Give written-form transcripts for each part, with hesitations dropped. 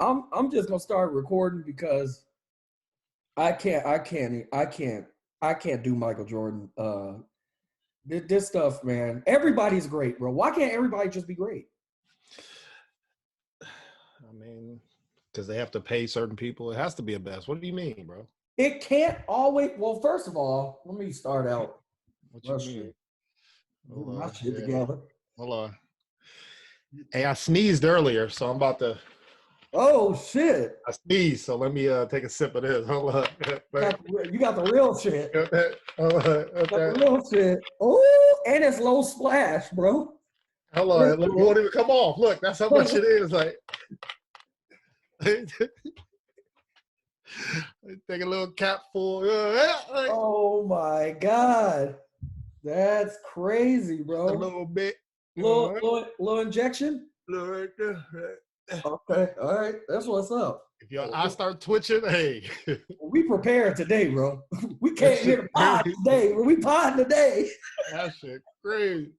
I'm just gonna start recording because I can't do Michael Jordan. This stuff, man. Everybody's great, bro. Why can't everybody just be great? I mean, because they have to pay certain people. It has to be a best. What do you mean, bro? It can't always. Well, first of all, let me start out. What you mean? Get Hold my on. shit Yeah. together. Hold on. Hey, I sneezed earlier, so I'm about to. Oh shit! I sneezed, so let me take a sip of this. Hold on. You got the real shit. Got that? Hold on. Got the real shit. Oh, and it's low splash, bro. Hold on. Look, it won't even come off. Look, that's how much it is. Like, take a little cap full. Oh my god, that's crazy, bro. A little bit. Little injection. Right there. Okay, all right, that's what's up. If I start twitching, hey. We prepared today, bro. We came here to pod today. We pod today. That shit crazy.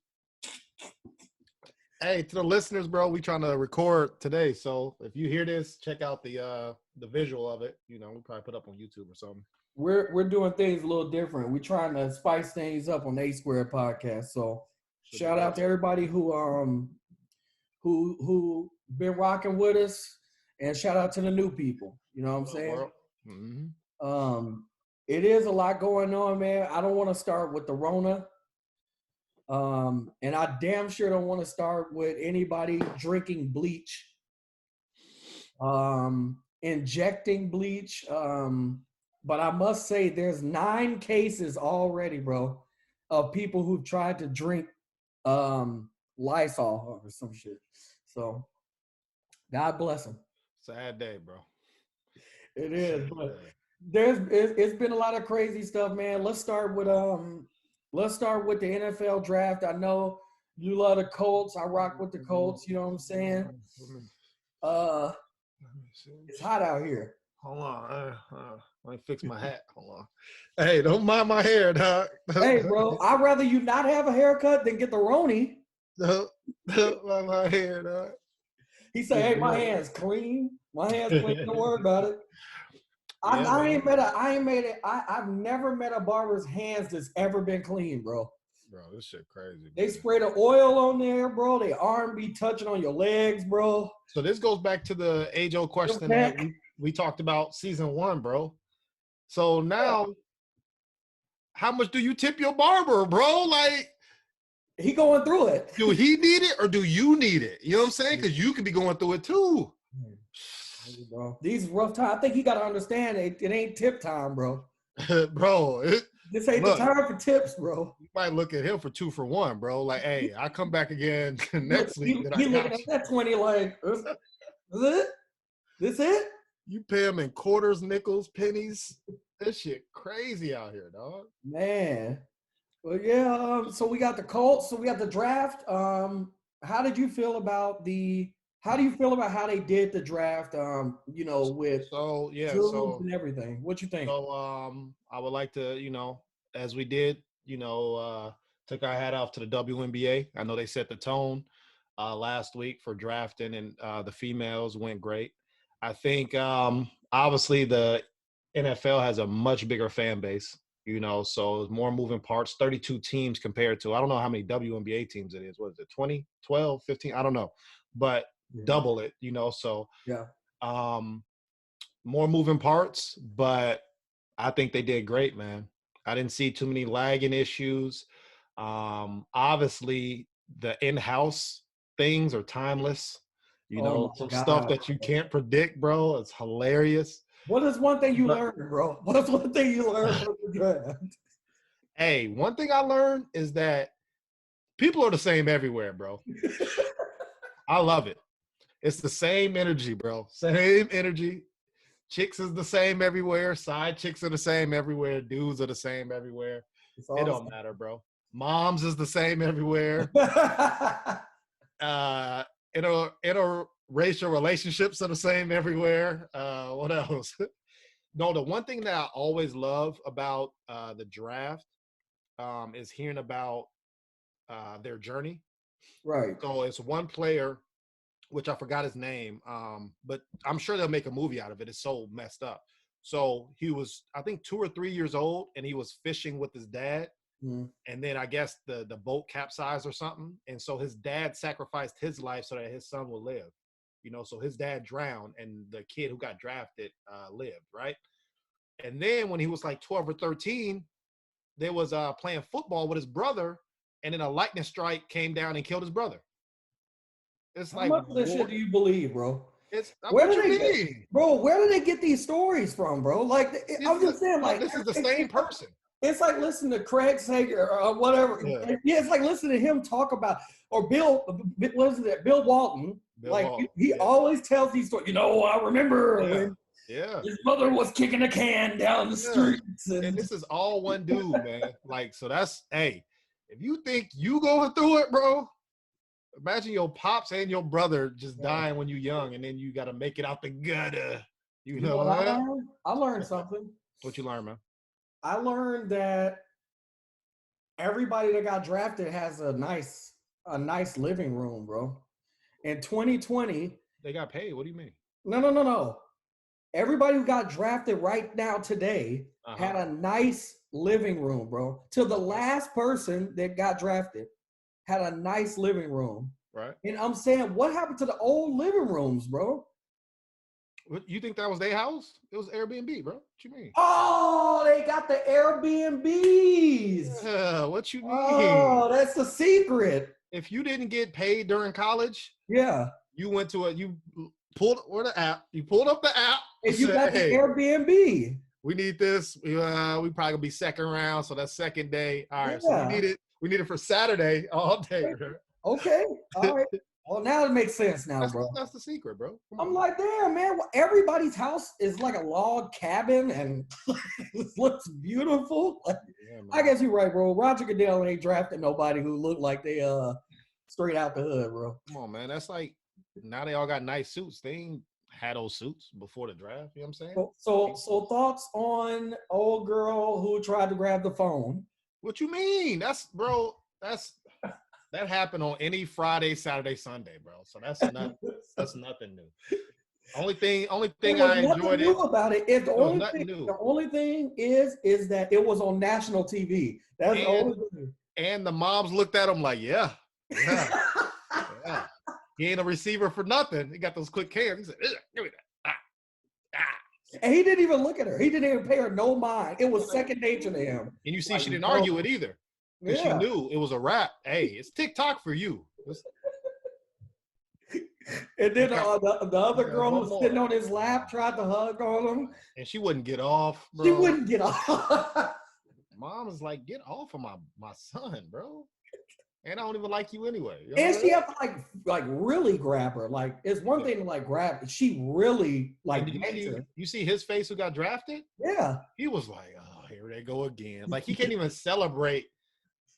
Hey, to the listeners, bro, we trying to record today. So if you hear this, check out the visual of it. You know, we'll probably put up on YouTube or something. We're doing things a little different. We're trying to spice things up on the A Square podcast. So shout out to everybody who been rocking with us, and shout out to the new people. You know what I'm saying? Mm-hmm. It is a lot going on, man. I don't want to start with the Rona. And I damn sure don't want to start with anybody drinking bleach, injecting bleach. But I must say there's 9 cases already, bro, of people who've tried to drink Lysol or some shit. So God bless them. Sad day, bro. It is, but it's been a lot of crazy stuff, man. Let's start with the NFL draft. I know you love the Colts. I rock with the Colts. You know what I'm saying? It's hot out here. Hold on. Let me fix my hat. Hold on. Hey, don't mind my hair, dog. Hey, bro, I'd rather you not have a haircut than get the Roni. Don't mind my hair, dog. He said, "Hey, my hand's clean. My hand's clean. Don't worry about it." I've never met a barber's hands that's ever been clean, bro. Bro, this shit crazy. They spray the oil on there, bro. They arm be touching on your legs, bro. So this goes back to the age-old question that we talked about season 1, bro. So now, how much do you tip your barber, bro? Like, he going through it. Do he need it or do you need it? You know what I'm saying? Because you could be going through it too. Bro, these rough times. I think he got to understand it ain't tip time, bro. Bro, this ain't the time for tips, bro. You might look at him for 2 for 1, bro. Like, hey, I come back again next week. You looking at that 20 like, is it? This it? You pay him in quarters, nickels, pennies. This shit crazy out here, dog. Man. Well, yeah. So we got the Colts. So we got the draft. How did you feel about how do you feel about how they did the draft? With and everything. What you think? So I would like to, as we did, took our hat off to the WNBA. I know they set the tone last week for drafting, and the females went great. I think obviously the NFL has a much bigger fan base. So more moving parts, 32 teams compared to, I don't know how many WNBA teams it is. What is it, 20, 12, 15? I don't know. But double it, so more moving parts, but I think they did great, man. I didn't see too many lagging issues. Obviously, the in-house things are timeless. Some stuff that you can't predict, bro. It's hilarious. What is one thing you learned, bro? What's one thing you learned from the draft? Hey, one thing I learned is that people are the same everywhere, bro. I love it. It's the same energy, bro. Same energy. Chicks is the same everywhere. Side chicks are the same everywhere. Dudes are the same everywhere. It don't matter, bro. Moms is the same everywhere. Interracial relationships are the same everywhere. What else? No, the one thing that I always love about the draft is hearing about their journey. Right. So it's one player which I forgot his name. But I'm sure they'll make a movie out of it. It's so messed up. So he was, I think, 2 or 3 years old, and he was fishing with his dad. And then I guess the boat capsized or something. And so his dad sacrificed his life so that his son would live. You know, so his dad drowned and the kid who got drafted lived, right? And then when he was like 12 or 13, they was playing football with his brother, and then a lightning strike came down and killed his brother. It's How like, much of this shit do you believe, bro? Where do they get, bro? Where do they get these stories from, bro? Like, I'm just saying, like, this is the same person. It's like listening to Craig Sager or whatever. Yeah, it's like listening to him talk about, or Bill, what is it? Bill Walton. He always tells these stories. You know, I remember when his mother was kicking a can down the streets. And this is all one dude, man. Like, so that's, hey, if you think you going through it, bro, imagine your pops and your brother just dying when you're young, and then you got to make it out the gutter. You know what I learned something. What you learned, man? I learned that everybody that got drafted has a nice living room, bro. In 2020, they got paid. What do you mean? No. Everybody who got drafted right now today had a nice living room, bro. Till the last person that got drafted had a nice living room. Right. And I'm saying, what happened to the old living rooms, bro? What, you think that was their house? It was Airbnb, bro. What you mean? Oh, they got the Airbnbs. Yeah, what you mean? Oh, that's the secret. If you didn't get paid during college, you went to you pulled the app. You pulled up the app. And you got the Airbnb. We need this. We probably gonna be second round, so that's second day. All right, so we need it. We need it for Saturday all day. Okay, all right. Well, now it makes sense now, bro. That's the secret, bro. I'm like, damn, man. Well, everybody's house is like a log cabin and it looks beautiful. Like, I guess you're right, bro. Roger Goodell ain't drafted nobody who looked like they straight out the hood, bro. Come on, man. That's like, now they all got nice suits. They ain't had those suits before the draft. You know what I'm saying? So thoughts on old girl who tried to grab the phone? What you mean? That happened on any Friday, Saturday, Sunday, bro. So that's nothing new. Only thing I enjoyed about it is the only thing is that it was on national TV. That's the only thing. And the moms looked at him like, yeah. He ain't a receiver for nothing. He got those quick hands. He said, give me that. And he didn't even look at her. He didn't even pay her no mind. It was second nature to him. And you see, she didn't argue it either. Because she knew it was a wrap. Hey, it's TikTok for you. And then the other girl who was sitting on his lap tried to hug on him. And she wouldn't get off, bro. She wouldn't get off. Mom is like, get off of my son, bro. And I don't even like you anyway. You know and she had to like really grab her. Like, it's one thing to like grab, but she really like. You see his face who got drafted? Yeah. He was like, oh, here they go again. Like, he can't even celebrate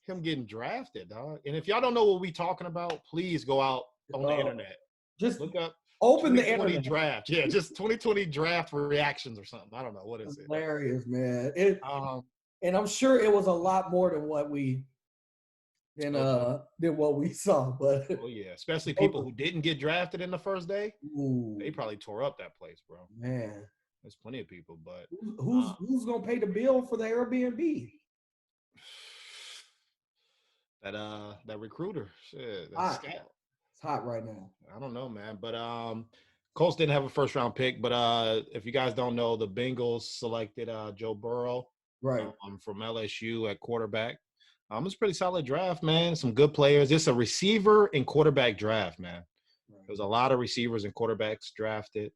him getting drafted, dog. And if y'all don't know what we talking about, please go out on the internet. Just look up open the internet draft. Yeah, just 2020 draft reactions or something. I don't know what is it. Hilarious, man. And I'm sure it was a lot more than what we saw. But oh yeah, especially people who didn't get drafted in the first day. Ooh. They probably tore up that place, bro. Man, there's plenty of people, but who's gonna pay the bill for the Airbnb? That recruiter, shit, that scout. It's hot right now. I don't know, man, but Colts didn't have a first round pick, but if you guys don't know, the Bengals selected Joe Burrow, right, from LSU at quarterback. It's a pretty solid draft, man. Some good players. It's a receiver and quarterback draft, man. Right. There's a lot of receivers and quarterbacks drafted.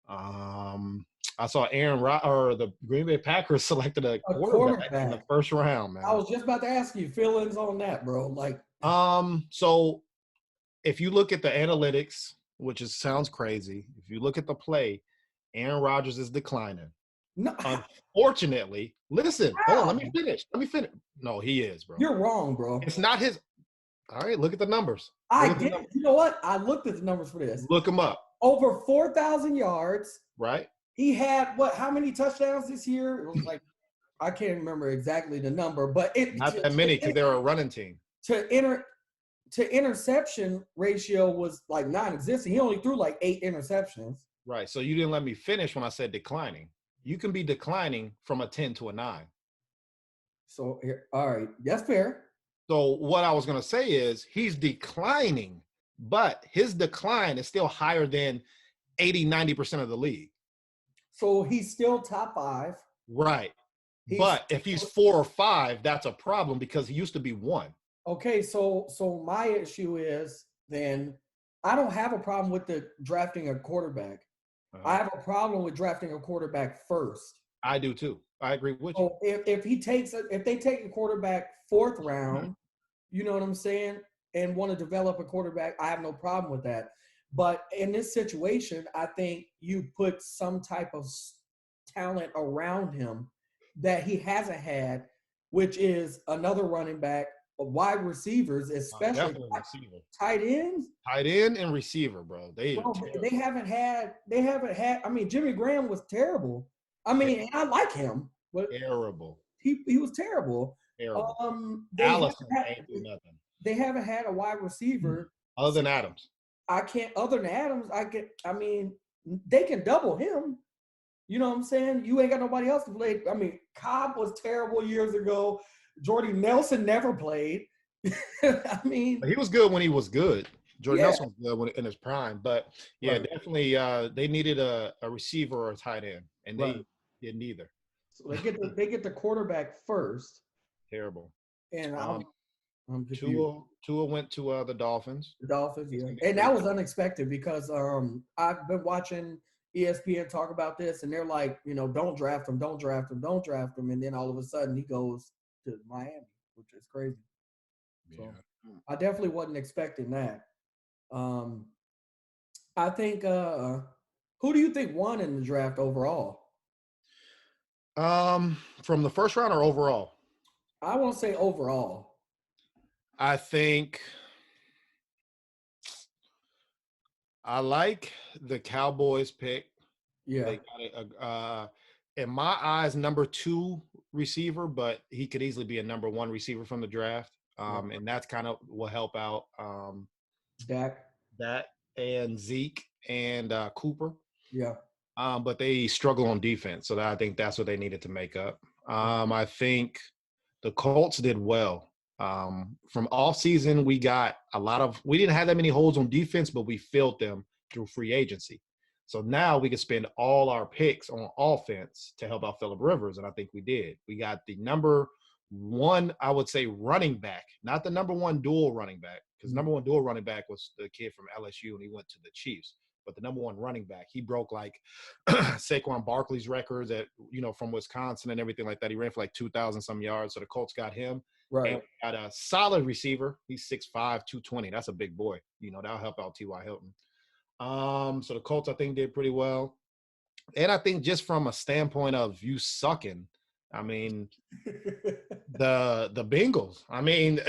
I saw the Green Bay Packers selected a quarterback in the first round, man. I was just about to ask you feelings on that, bro. Like, so if you look at the analytics, which sounds crazy, if you look at the play, Aaron Rodgers is declining. No. Unfortunately, listen, hold on, let me finish. No, he is, bro. You're wrong, bro. It's not his. All right, look at the numbers. You know what? I looked at the numbers for this. Look them up. Over 4,000 yards. Right. He had how many touchdowns this year? It was like, I can't remember exactly the number, but not that many because they were a running team. To to interception ratio was like non-existent. He only threw like 8 interceptions. Right. So you didn't let me finish when I said declining. You can be declining from a 10 to a 9. So all right, that's fair. So what I was going to say is he's declining, but his decline is still higher than 80-90% of the league. So he's still top 5. Right. But if he's 4 or 5, that's a problem because he used to be 1. Okay, so my issue is then I don't have a problem with the drafting a quarterback. I have a problem with drafting a quarterback first. I do too. I agree with you. If they take a quarterback 4th round, you know what I'm saying, and want to develop a quarterback, I have no problem with that. But in this situation, I think you put some type of talent around him that he hasn't had, which is another running back, wide receivers, especially tight ends. Tight end and receiver, bro. They haven't had. I mean, Jimmy Graham was terrible. I mean, I like him, but terrible. He was terrible. Terrible. Allison ain't do nothing. They haven't had a wide receiver other than Adams. Other than Adams, I mean, they can double him. You know what I'm saying? You ain't got nobody else to play. I mean, Cobb was terrible years ago. Jordy Nelson never played. I mean, he was good when he was good. Jordy Nelson was good in his prime, but definitely they needed a receiver or a tight end, and they did neither. So they get the quarterback first. Terrible. And Tua went to the Dolphins. The Dolphins, yeah, and that was unexpected because I've been watching ESPN talk about this, and they're like, don't draft him, and then all of a sudden he goes to Miami, which is crazy. So I definitely wasn't expecting that. I think who do you think won in the draft overall? From the first round or overall? I want to say overall. I think I like the Cowboys pick. Yeah. They got in my eyes, number 2 receiver, but he could easily be a number 1 receiver from the draft. And that's kind of will help out Dak and Zeke and Cooper. Yeah. But they struggle on defense, so I think that's what they needed to make up. I think the Colts did well. From off season, we didn't have that many holes on defense, but we filled them through free agency. So now we can spend all our picks on offense to help out Phillip Rivers, and I think we did. We got the number 1, I would say, running back, not the number 1 dual running back, because number 1 dual running back was the kid from LSU, and he went to the Chiefs. But the number 1 running back, he broke like Saquon Barkley's records from Wisconsin and everything like that. He ran for like 2,000 some yards. So the Colts got him. Right. And got a solid receiver. He's 6'5", 220. That's a big boy. That'll help out T.Y. Hilton. So the Colts, I think, did pretty well. And I think just from a standpoint of you sucking, I mean, the Bengals. I mean,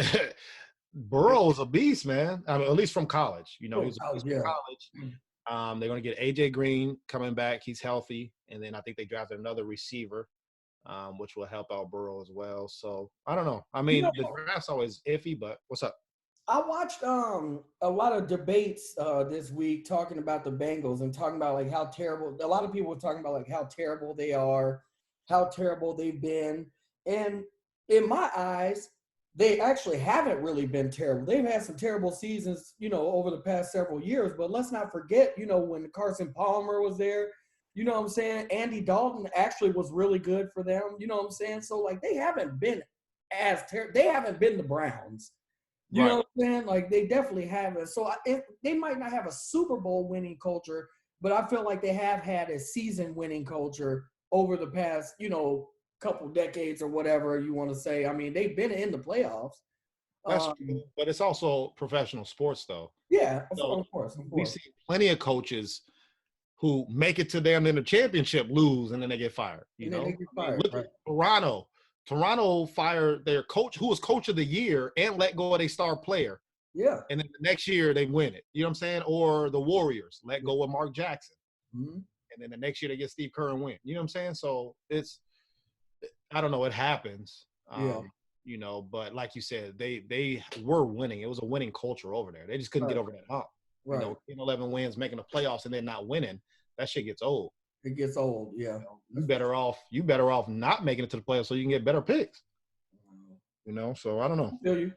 Burrow's a beast, man. I mean, at least from college. He's a beast from college. They're going to get A.J. Green coming back. He's healthy. And then I think they drafted another receiver, which will help out Burrow as well. So, I don't know. I mean, the draft's always iffy, but what's up? I watched a lot of debates this week talking about the Bengals and talking about like how terrible – a lot of people were talking about like how terrible they are, how terrible they've been. And in my eyes, they actually haven't really been terrible. They've had some terrible seasons, over the past several years. But let's not forget, when Carson Palmer was there, you know what I'm saying? Andy Dalton actually was really good for them. You know what I'm saying? So, like, they haven't been they haven't been the Browns. You know what I'm saying? Like, they definitely haven't. So, they might not have a Super Bowl winning culture, but I feel like they have had a season winning culture over the past, couple decades or whatever you want to say. I mean, they've been in the playoffs. That's true, but it's also professional sports, though. Yeah, of course. We see plenty of coaches who make it to them in the championship, lose, and then they get fired. Look at Toronto. Toronto fired their coach, who was coach of the year, and let go of their star player. Yeah. And then the next year they win it. You know what I'm saying? Or the Warriors let go of Mark Jackson. Mm-hmm. And then the next year they get Steve Kerr and win. You know what I'm saying? So I don't know. It happens. you know, but like you said, they were winning. It was a winning culture over there. They just couldn't get over that hump. Right. You know, 10, 11 wins, making the playoffs, and then not winning. That shit gets old. It gets old, yeah. You know, you better off not making it to the playoffs so you can get better picks. You know, so I don't know. I feel you.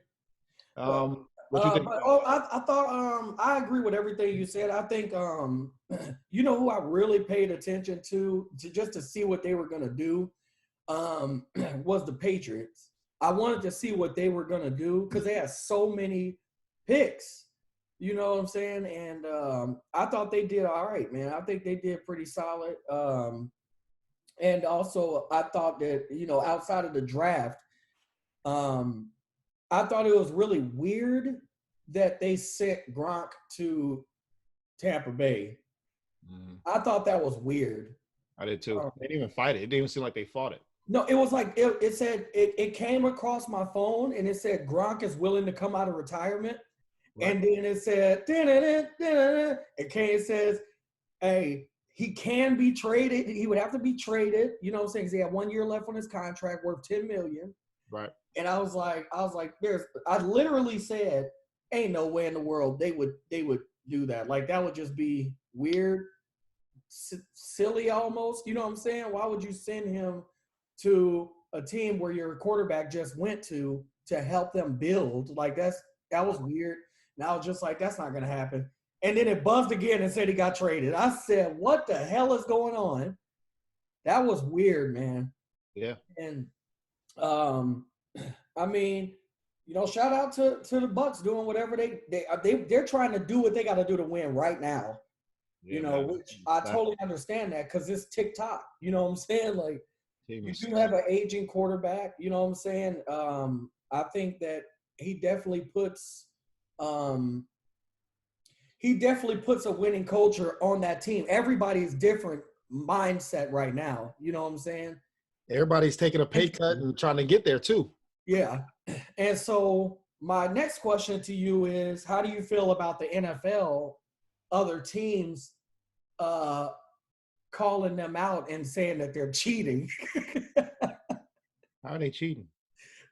What you think? I thought I agree with everything you said. I think you know who I really paid attention to just to see what they were gonna do was the Patriots. I wanted to see what they were gonna do because they had so many picks. You know what I'm saying? And I thought they did all right, man. I think they did pretty solid. And also I thought that, you know, outside of the draft, I thought it was really weird that they sent Gronk to Tampa Bay. I thought that was weird. I did too. They didn't even fight it. It didn't even seem like they fought it. No, it was like it said it came across my phone and it said Gronk is willing to come out of retirement. Right. And then it said, it says, hey, he can be traded. He would have to be traded. You know what I'm saying? 'Cause he had 1 year left on his contract worth $10 million. Right. And I was like, I literally said, ain't no way in the world they would do that. Like that would just be weird, silly almost. You know what I'm saying? Why would you send him to a team where your quarterback just went to help them build? Like that was weird. And I was just like, that's not going to happen. And then it buzzed again and said he got traded. I said, what the hell is going on? That was weird, man. Yeah. And, I mean, you know, shout out to the Bucs doing whatever they're trying to do what they got to do to win right now. Yeah, you know, which I totally understand that because it's TikTok. You know what I'm saying? Like, you do have an aging quarterback. You know what I'm saying? I think that he definitely puts a winning culture on that team. Everybody's different mindset right now. You know what I'm saying? Everybody's taking a pay cut and trying to get there too. Yeah. And so my next question to you is, how do you feel about the NFL, other teams calling them out and saying that they're cheating? How are they cheating?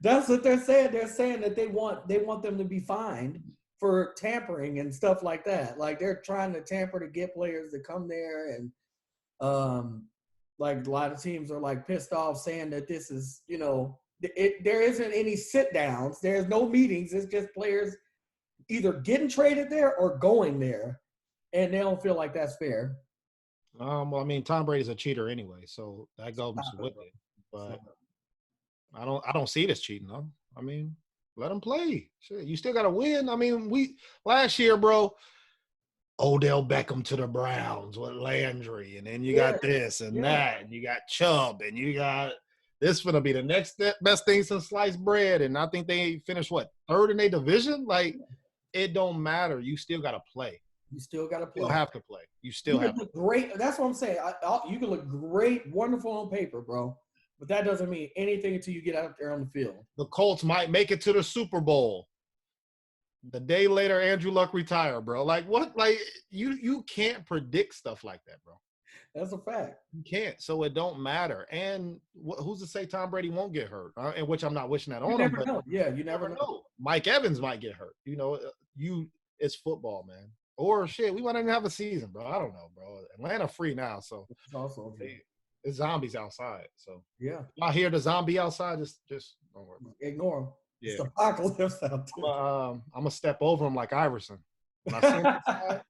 That's what they're saying. They're saying that they want them to be fined for tampering and stuff like that. Like they're trying to tamper to get players to come there, and like a lot of teams are like pissed off saying that this is, you know, there isn't any sit downs. There's no meetings. It's just players either getting traded there or going there, and they don't feel like that's fair. Well, I mean, Tom Brady's a cheater anyway, so that goes with it. But I don't see it as cheating, though. I mean, let him play. Shit, you still got to win. I mean, last year, bro, Odell Beckham to the Browns with Landry, and then you got this and that, and you got Chubb, and you got this going to be the next best thing since sliced bread. And I think they finished, third in their division? Like, it don't matter. You still got to play. You still got to play. You have to play. You still have to look great. That's what I'm saying. You can look great, wonderful on paper, bro. But that doesn't mean anything until you get out there on the field. The Colts might make it to the Super Bowl. The day later, Andrew Luck retire, bro. Like, what? Like, you can't predict stuff like that, bro. That's a fact. You can't. So it don't matter. And who's to say Tom Brady won't get hurt? And which I'm not wishing that on him. You never know. Yeah, you never know. Mike Evans might get hurt. You know, it's football, man. Or shit, we might not even have a season, bro. I don't know, bro. Atlanta free now, so it's also it's zombies outside. So yeah, I hear the zombie outside. Just don't worry. Ignore them. Yeah, it's the apocalypse out there. I'm gonna step over him like Iverson. When I see him outside,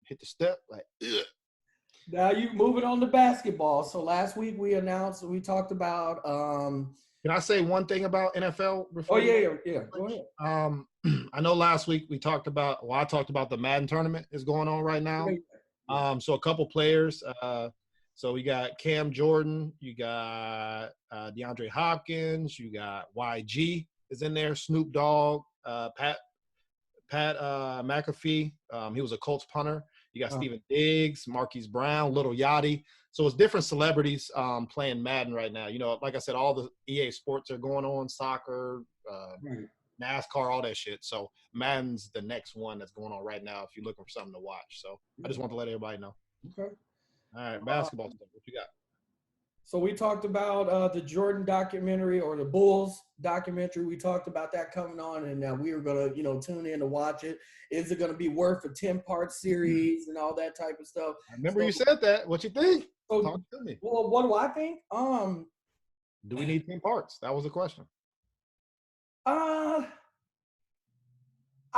hit the step like. Ugh. Now you moving on to basketball. So last week we talked about. Can I say one thing about NFL? Before yeah. Go ahead. I know last week I talked about the Madden tournament is going on right now. So a couple players. So we got Cam Jordan, you got DeAndre Hopkins, you got YG is in there, Snoop Dogg, Pat McAfee. He was a Colts punter. You got Steven Diggs, Marquise Brown, Little Yachty. So it's different celebrities playing Madden right now. You know, like I said, all the EA sports are going on, soccer, NASCAR, all that shit. So Madden's the next one that's going on right now if you're looking for something to watch. So I just want to let everybody know. Okay. All right, basketball stuff. What you got? So we talked about the Jordan documentary or the Bulls documentary. We talked about that coming on, and we were gonna, tune in to watch it. Is it gonna be worth a 10-part series and all that type of stuff? I remember you said that. What you think? So, Talk to me. well, what do I think? Do we need 10 parts? That was the question.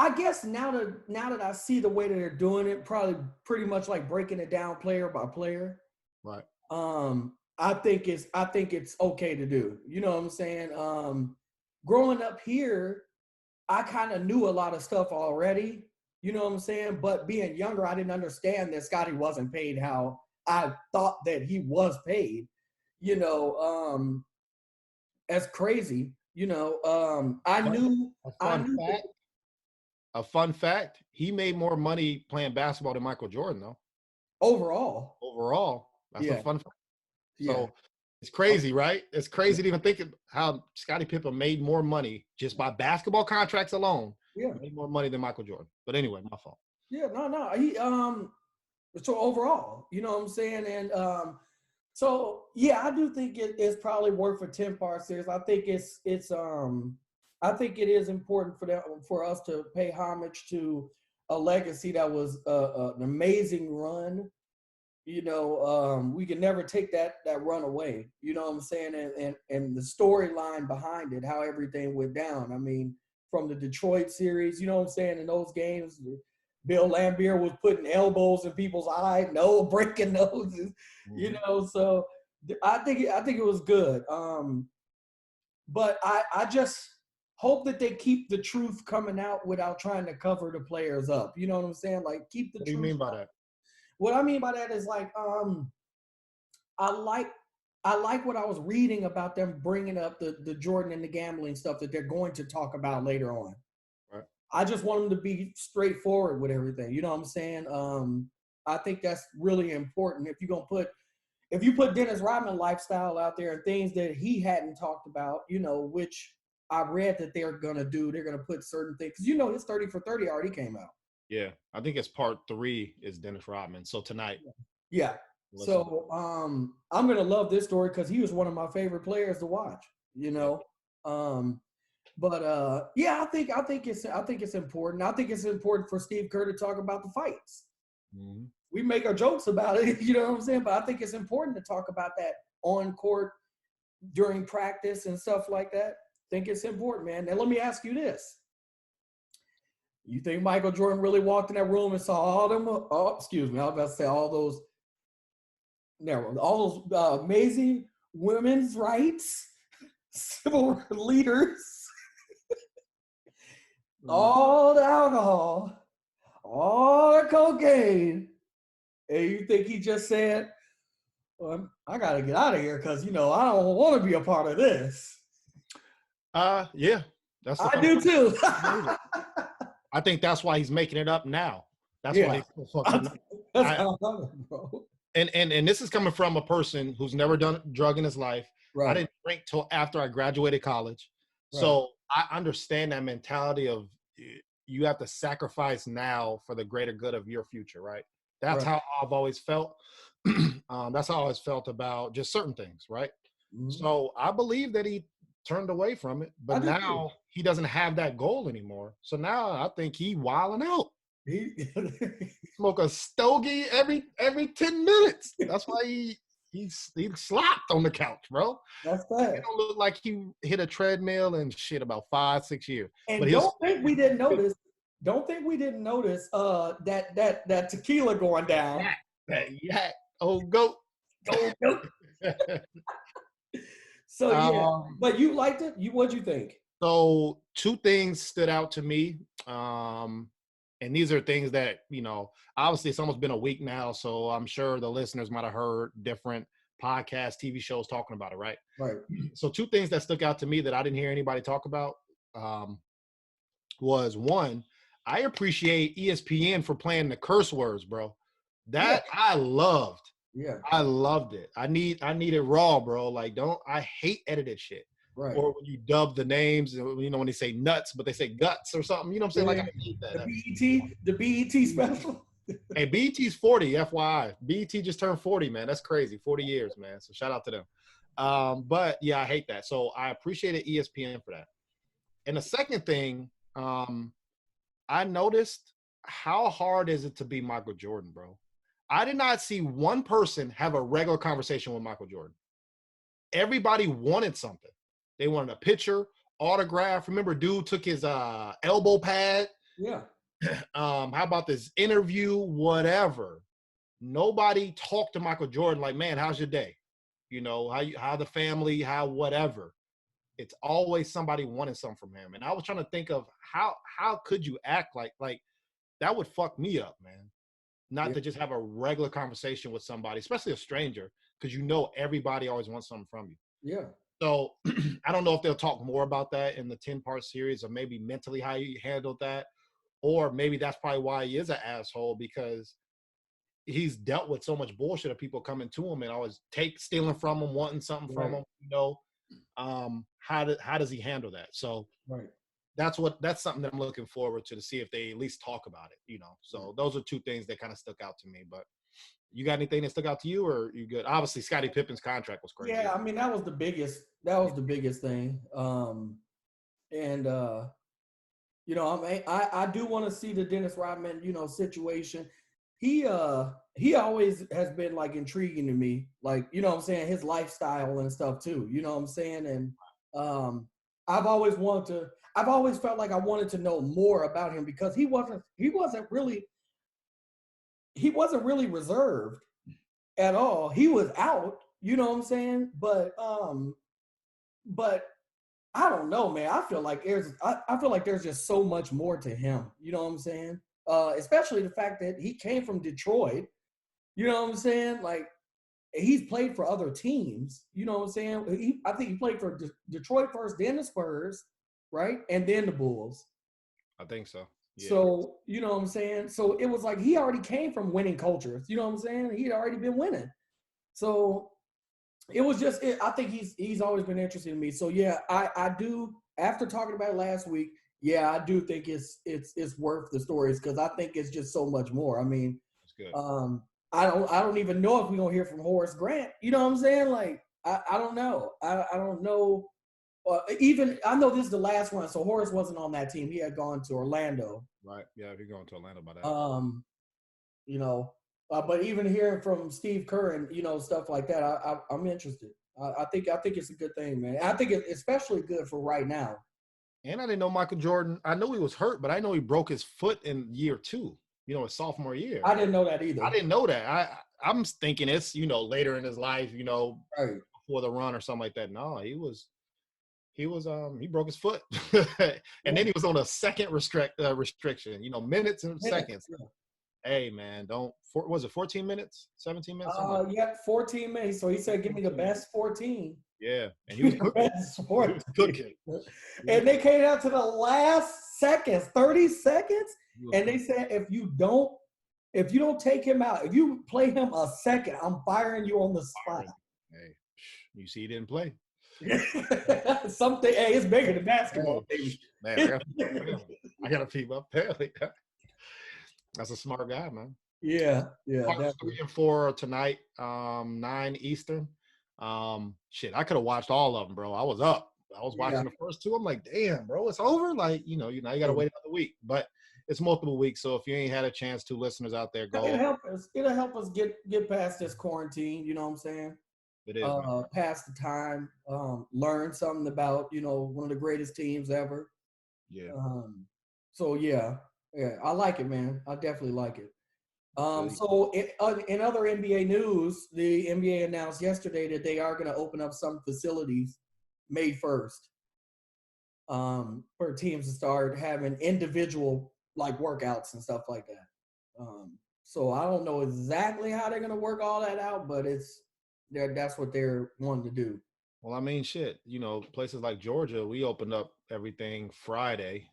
I guess now that I see the way that they're doing it, probably pretty much like breaking it down player by player. Right. I think it's okay to do. You know what I'm saying? Growing up here, I kind of knew a lot of stuff already. You know what I'm saying? But being younger, I didn't understand that Scottie wasn't paid how I thought that he was paid. As crazy. I knew. A fun fact: he made more money playing basketball than Michael Jordan, though. Overall, that's a fun fact. Yeah. So it's crazy, right? It's crazy to even think of how Scottie Pippen made more money just by basketball contracts alone. Yeah, made more money than Michael Jordan. But anyway, my fault. Yeah, no. He so overall, you know what I'm saying? And so yeah, I do think it's probably worth a 10-part series. I think I think it is important for us to pay homage to a legacy that was an amazing run. We can never take that run away. You know what I'm saying? And the storyline behind it, how everything went down. I mean, from the Detroit series, you know what I'm saying? In those games, Bill Laimbeer was putting elbows in people's eyes, breaking noses. So I think it was good. But I just hope that they keep the truth coming out without trying to cover the players up. You know what I'm saying? Like, keep the truth. What do you mean by that? What I mean by that is like, I like what I was reading about them bringing up the Jordan and the gambling stuff that they're going to talk about later on. Right. I just want them to be straightforward with everything. You know what I'm saying? I think that's really important. If you put Dennis Rodman lifestyle out there and things that he hadn't talked about, which I read that they're gonna do, they're gonna put certain things because his 30 for 30 already came out. Yeah, I think it's part 3 is Dennis Rodman. So tonight. Yeah. So I'm gonna love this story because he was one of my favorite players to watch. But yeah, I think it's important. I think it's important for Steve Kerr to talk about the fights. Mm-hmm. We make our jokes about it, you know what I'm saying? But I think it's important to talk about that on court during practice and stuff like that. I think it's important, man. Now let me ask you this. You think Michael Jordan really walked in that room and saw all them? Oh, excuse me. I was about to say all those amazing women's rights, civil leaders, all the alcohol, all the cocaine, and you think he just said, well, I got to get out of here because, I don't want to be a part of this. Yeah. I do too. I think that's why he's making it up now. That's why he's so fucking bro. And this is coming from a person who's never done a drug in his life. Right. I didn't drink till after I graduated college. Right. So I understand that mentality of you have to sacrifice now for the greater good of your future, right? That's how I've always felt. That's how I always felt about just certain things, right? Mm-hmm. So I believe that he turned away from it, but now he doesn't have that goal anymore. So now I think he wilding out. He smoke a stogie every 10 minutes. That's why he slopped on the couch, bro. That's bad. He don't look like he hit a treadmill and shit about 5-6 years. And but don't think we didn't notice. Don't think we didn't notice that tequila going down. Yeah. Oh, goat. So yeah, but you liked it. What'd you think? So 2 things stood out to me, and these are things that obviously it's almost been a week now, so I'm sure the listeners might have heard different podcasts, TV shows talking about it, right? Right. So 2 things that stuck out to me that I didn't hear anybody talk about was, 1, I appreciate ESPN for playing the curse words, bro. That I loved. Yeah. I loved it. I need it raw, bro. Like, I hate edited shit. Right. Or when you dub the names, when they say nuts, but they say guts or something. You know what I'm saying? Yeah. Like, I hate that. The BET special. Hey, BET's 40, FYI. BET just turned 40, man. That's crazy. 40 years, man. So shout out to them. But yeah, I hate that. So I appreciated ESPN for that. And the second thing, I noticed how hard is it to be Michael Jordan, bro. I did not see one person have a regular conversation with Michael Jordan. Everybody wanted something. They wanted a picture, autograph. Remember, dude took his elbow pad. Yeah. How about this interview? Whatever. Nobody talked to Michael Jordan like, man, how's your day? You know, how the family, how whatever. It's always somebody wanting something from him. And I was trying to think of how could you act like that would fuck me up, man. Not to just have a regular conversation with somebody, especially a stranger, because you know everybody always wants something from you. Yeah. So I don't know if they'll talk more about that in the 10-part series, or maybe mentally how you handled that. Or maybe that's probably why he is an asshole, because he's dealt with so much bullshit of people coming to him and always stealing from him, wanting something from him, you know. How does he handle that? So that's something that I'm looking forward to see if they at least talk about it, you know. So those are two things that kind of stuck out to me. But you got anything that stuck out to you, or you good? Obviously, Scottie Pippen's contract was crazy. Yeah, I mean that was the biggest thing. You know, I do want to see the Dennis Rodman, you know, situation. He always has been like intriguing to me, like, you know what I'm saying, his lifestyle and stuff too, you know what I'm saying? And I've always felt like I wanted to know more about him, because he wasn't really reserved at all. He was out, you know what I'm saying? But I don't know, man. I feel like there's just so much more to him. You know what I'm saying? Especially the fact that he came from Detroit. You know what I'm saying? Like, he's played for other teams. You know what I'm saying? I think he played for Detroit first, then the Spurs, right? And then the Bulls. I think so. Yeah. So, you know what I'm saying? So it was like he already came from winning cultures. You know what I'm saying? He'd already been winning. So it was just, I think he's always been interesting to me. So yeah, I do, after talking about it last week, yeah, I do think it's worth the stories, because I think it's just so much more. I mean, that's good. I don't even know if we're gonna hear from Horace Grant. You know what I'm saying? Like, I don't know. I don't know. Even I know this is the last one, so Horace wasn't on that team. He had gone to Orlando. Right. Yeah, he's going to Orlando by that. You know. But even hearing from Steve Kerr and, you know, stuff like that, I'm interested. I think it's a good thing, man. I think it's especially good for right now. And I didn't know Michael Jordan. I know he was hurt, but I know he broke his foot in year 2. You know, his sophomore year. I didn't know that either. I didn't know that. I'm thinking it's, you know, later in his life, you know, before the run or something like that. No, he broke his foot, and then he was on a second restriction. You know, minutes and seconds. Yeah. Hey, man, was it 14 minutes, 17 minutes? Yeah, 14 minutes. So he said, give me the best 14. Yeah, and he was cooking. And they came out to the last seconds, 30 seconds, and they said, if you don't take him out, if you play him a second, I'm firing you on the spot. Hey, you see, he didn't play. Something. Hey, it's bigger than basketball, baby. Man, I gotta keep up there. That's a smart guy, man. Yeah. 3 and 4 tonight, 9 Eastern. Shit, I could have watched all of them, bro. I was up. I was watching the first 2. I'm like, damn, bro, it's over. Like, you know, now you gotta wait another week, but it's multiple weeks. So if you ain't had a chance to, listeners out there, go. It'll help us get past this quarantine. You know what I'm saying? It is. Pass the time. Learn something about, you know, one of the greatest teams ever. Yeah. So yeah, I like it, man. I definitely like it. So in other NBA news, the NBA announced yesterday that they are going to open up some facilities May 1st for teams to start having individual like workouts and stuff like that. So I don't know exactly how they're going to work all that out, but that's what they're wanting to do. Well, I mean, shit, you know, places like Georgia, we opened up everything Friday.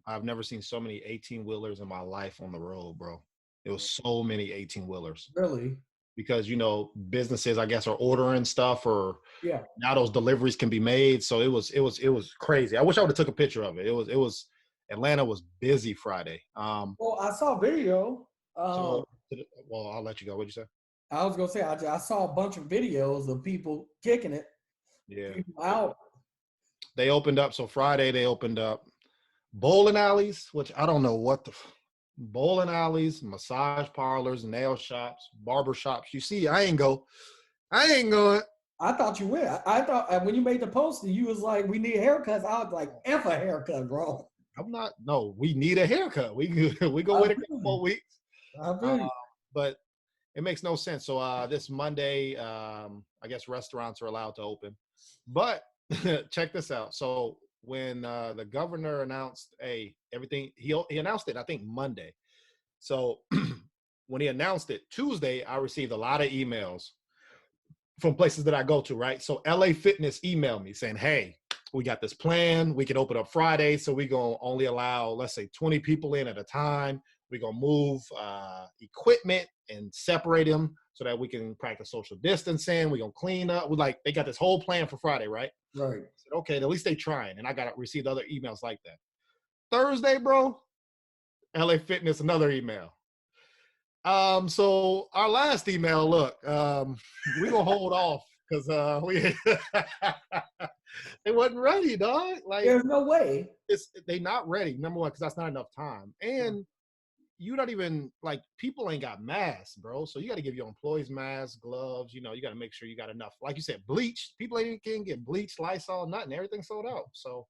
I've never seen so many 18-wheelers in my life on the road, bro. It was so many 18-wheelers. Really? Because, you know, businesses, I guess, are ordering stuff, or now those deliveries can be made. So it was crazy. I wish I would have took a picture of it. It was Atlanta was busy Friday. Well, I saw video. Um, So, well, I'll let you go. What'd you say? I was gonna say I saw a bunch of videos of people kicking it, Yeah. people out. They opened up. So Friday they opened up bowling alleys, which I don't know what the bowling alleys, massage parlors, nail shops, barber shops. You see, I ain't go. I ain't going. I thought you went. I thought when you made the post, you was like, "We need haircuts." I was like, "F a haircut, bro." I'm not. No, we need a haircut. We we go I wait a feel couple you. more weeks. I Uh, feel you. but it makes no sense. So this Monday, I guess restaurants are allowed to open. But check this out. So when the governor announced, everything he announced it, I think Monday. So when he announced it Tuesday, I received a lot of emails from places that I go to, right? So LA Fitness emailed me saying, "Hey, we got this plan. We can open up Friday, so we're gonna only allow, let's say, 20 people in at a time. We're gonna move equipment and separate them so that we can practice social distancing. We're gonna clean up. We like they got this whole plan for Friday, right?" Right. I said, "Okay, at least they trying." And I got received other emails like that. Thursday, bro, LA Fitness, another email. So our last email, look, we gonna hold off because we they wasn't ready, dog. Like There's no way. they not ready. Number one, because that's not enough time, and you not even like people ain't got masks, bro. So you got to give your employees masks, gloves. You know, you got to make sure you got enough. Like you said, bleach. People ain't can get bleach, Lysol, nothing. Everything sold out. So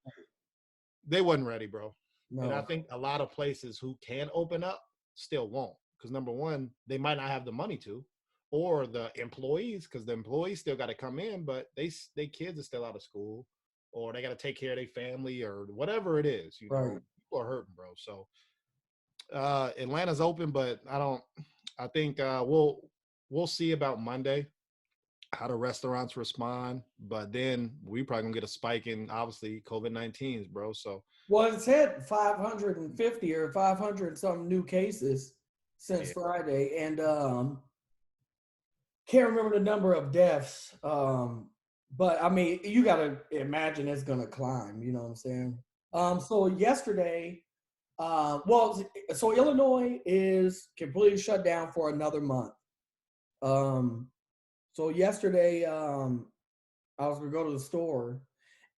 they wasn't ready, bro. And I No. think a lot of places who can open up still won't. Because number one, they might not have the money to, or the employees, because the employees still got to come in, but they kids are still out of school, or they got to take care of their family, or whatever it is. You know, Right. people are hurting, bro. So Atlanta's open, but I think we'll see about Monday how the restaurants respond. But then we probably gonna get a spike in obviously COVID-19s, bro. So Well, it's hit 550 or 500 some new cases since yeah, Friday, and can't remember the number of deaths. But I mean, you got to imagine it's gonna climb. You know what I'm saying? So yesterday, so Illinois is completely shut down for another month. Um, so yesterday, I was gonna go to the store,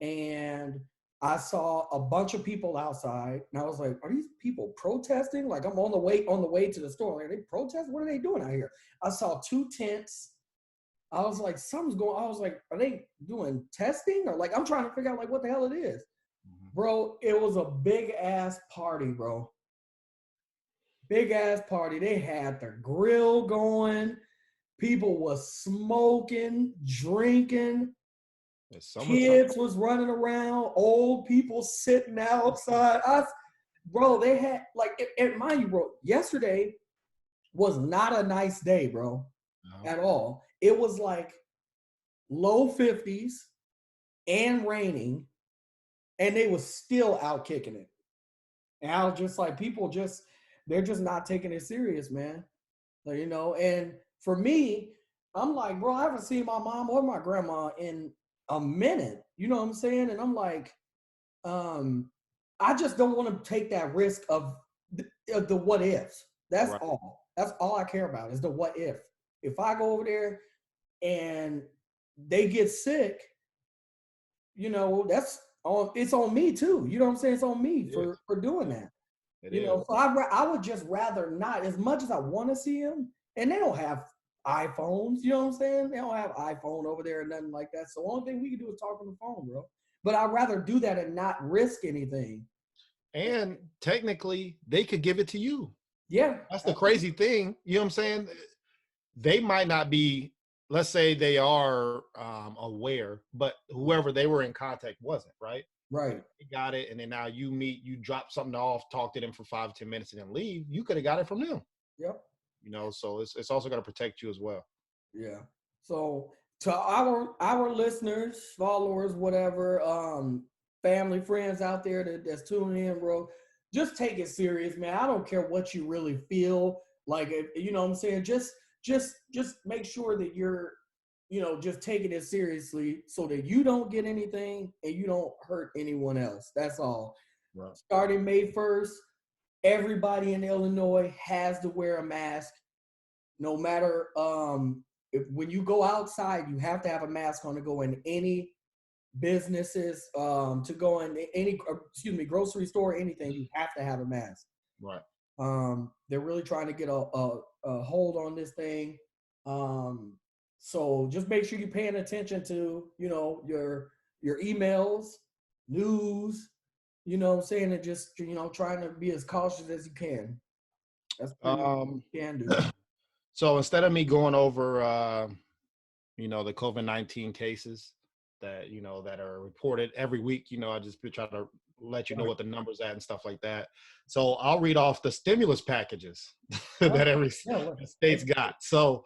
and I saw a bunch of people outside, and I was like, "Are these people protesting?" Like I'm on the way to the store. Like, are they protesting? What are they doing out here? I saw two tents. I was like, something's going. I was like, are they doing testing or like I'm trying to figure out like what the hell it is, bro? It was a big ass party, bro. Big ass party. They had the grill going. People was smoking, drinking. it's summertime. Kids was running around, old people sitting outside. Bro, they had like, and mind you, bro, yesterday was not a nice day, bro, No. at all. It was like low 50s and raining, and they was still out kicking it. And I was just like, they're just not taking it serious, man. So, and for me, I'm like, bro, I haven't seen my mom or my grandma in a minute. You know what I'm saying? And I'm like, um, I just don't want to take that risk of the what ifs. That's Right. all. That's all I care about is the what if. If I go over there and they get sick, that's on. It's on me too. You know what I'm saying? It's on me It is. for doing that. It is. So I would just rather not. As much as I want to see them, and they don't have iPhones. You know what I'm saying? They don't have iPhone over there or nothing like that. So the only thing we can do is talk on the phone, bro. But I'd rather do that and not risk anything. And technically, they could give it to you. Yeah. That's the crazy thing. You know what I'm saying? They might not be, let's say they are aware, but whoever they were in contact wasn't, right? Right. They got it, and then now you drop something off, talk to them for 5 to 10 minutes, and then leave. You could have got it from them. Yep. So it's also going to protect you as well. Yeah. So to our listeners, followers, whatever, family, friends out there that's tuning in, bro, just take it serious, man. I don't care what you really feel like. You know what I'm saying? Just make sure that you're, just taking it seriously so that you don't get anything and you don't hurt anyone else. That's all. Right. Starting May 1st, everybody in Illinois has to wear a mask, no matter when you go outside, you have to have a mask on to go in any businesses, to go in any, grocery store, anything. You have to have a mask. Right. They're really trying to get a hold on this thing. So just make sure you're paying attention to, your emails, news, what I'm saying, and just, trying to be as cautious as you can. That's pretty much what you can do. So instead of me going over, the COVID-19 cases that, that are reported every week, I just try to let you know what the numbers at and stuff like that. So I'll read off the stimulus packages that every state's got. So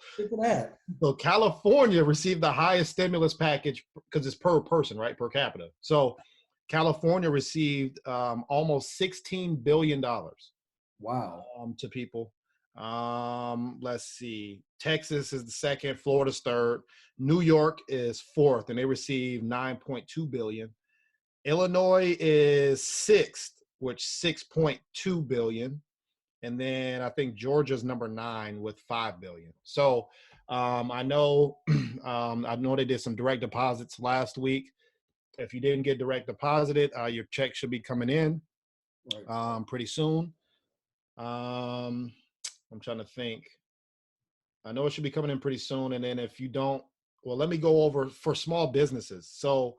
California received the highest stimulus package because it's per person, right? Per capita. So California received almost $16 billion. Wow. To people. Let's see. Texas is the second, Florida's third, New York is fourth, and they received 9.2 billion. Illinois is sixth, which 6.2 billion. And then I think Georgia's number 9 with 5 billion. So I know they did some direct deposits last week. If you didn't get direct deposited, your check should be coming in pretty soon. I'm trying to think. I know it should be coming in pretty soon. And then if you don't, well, let me go over for small businesses. So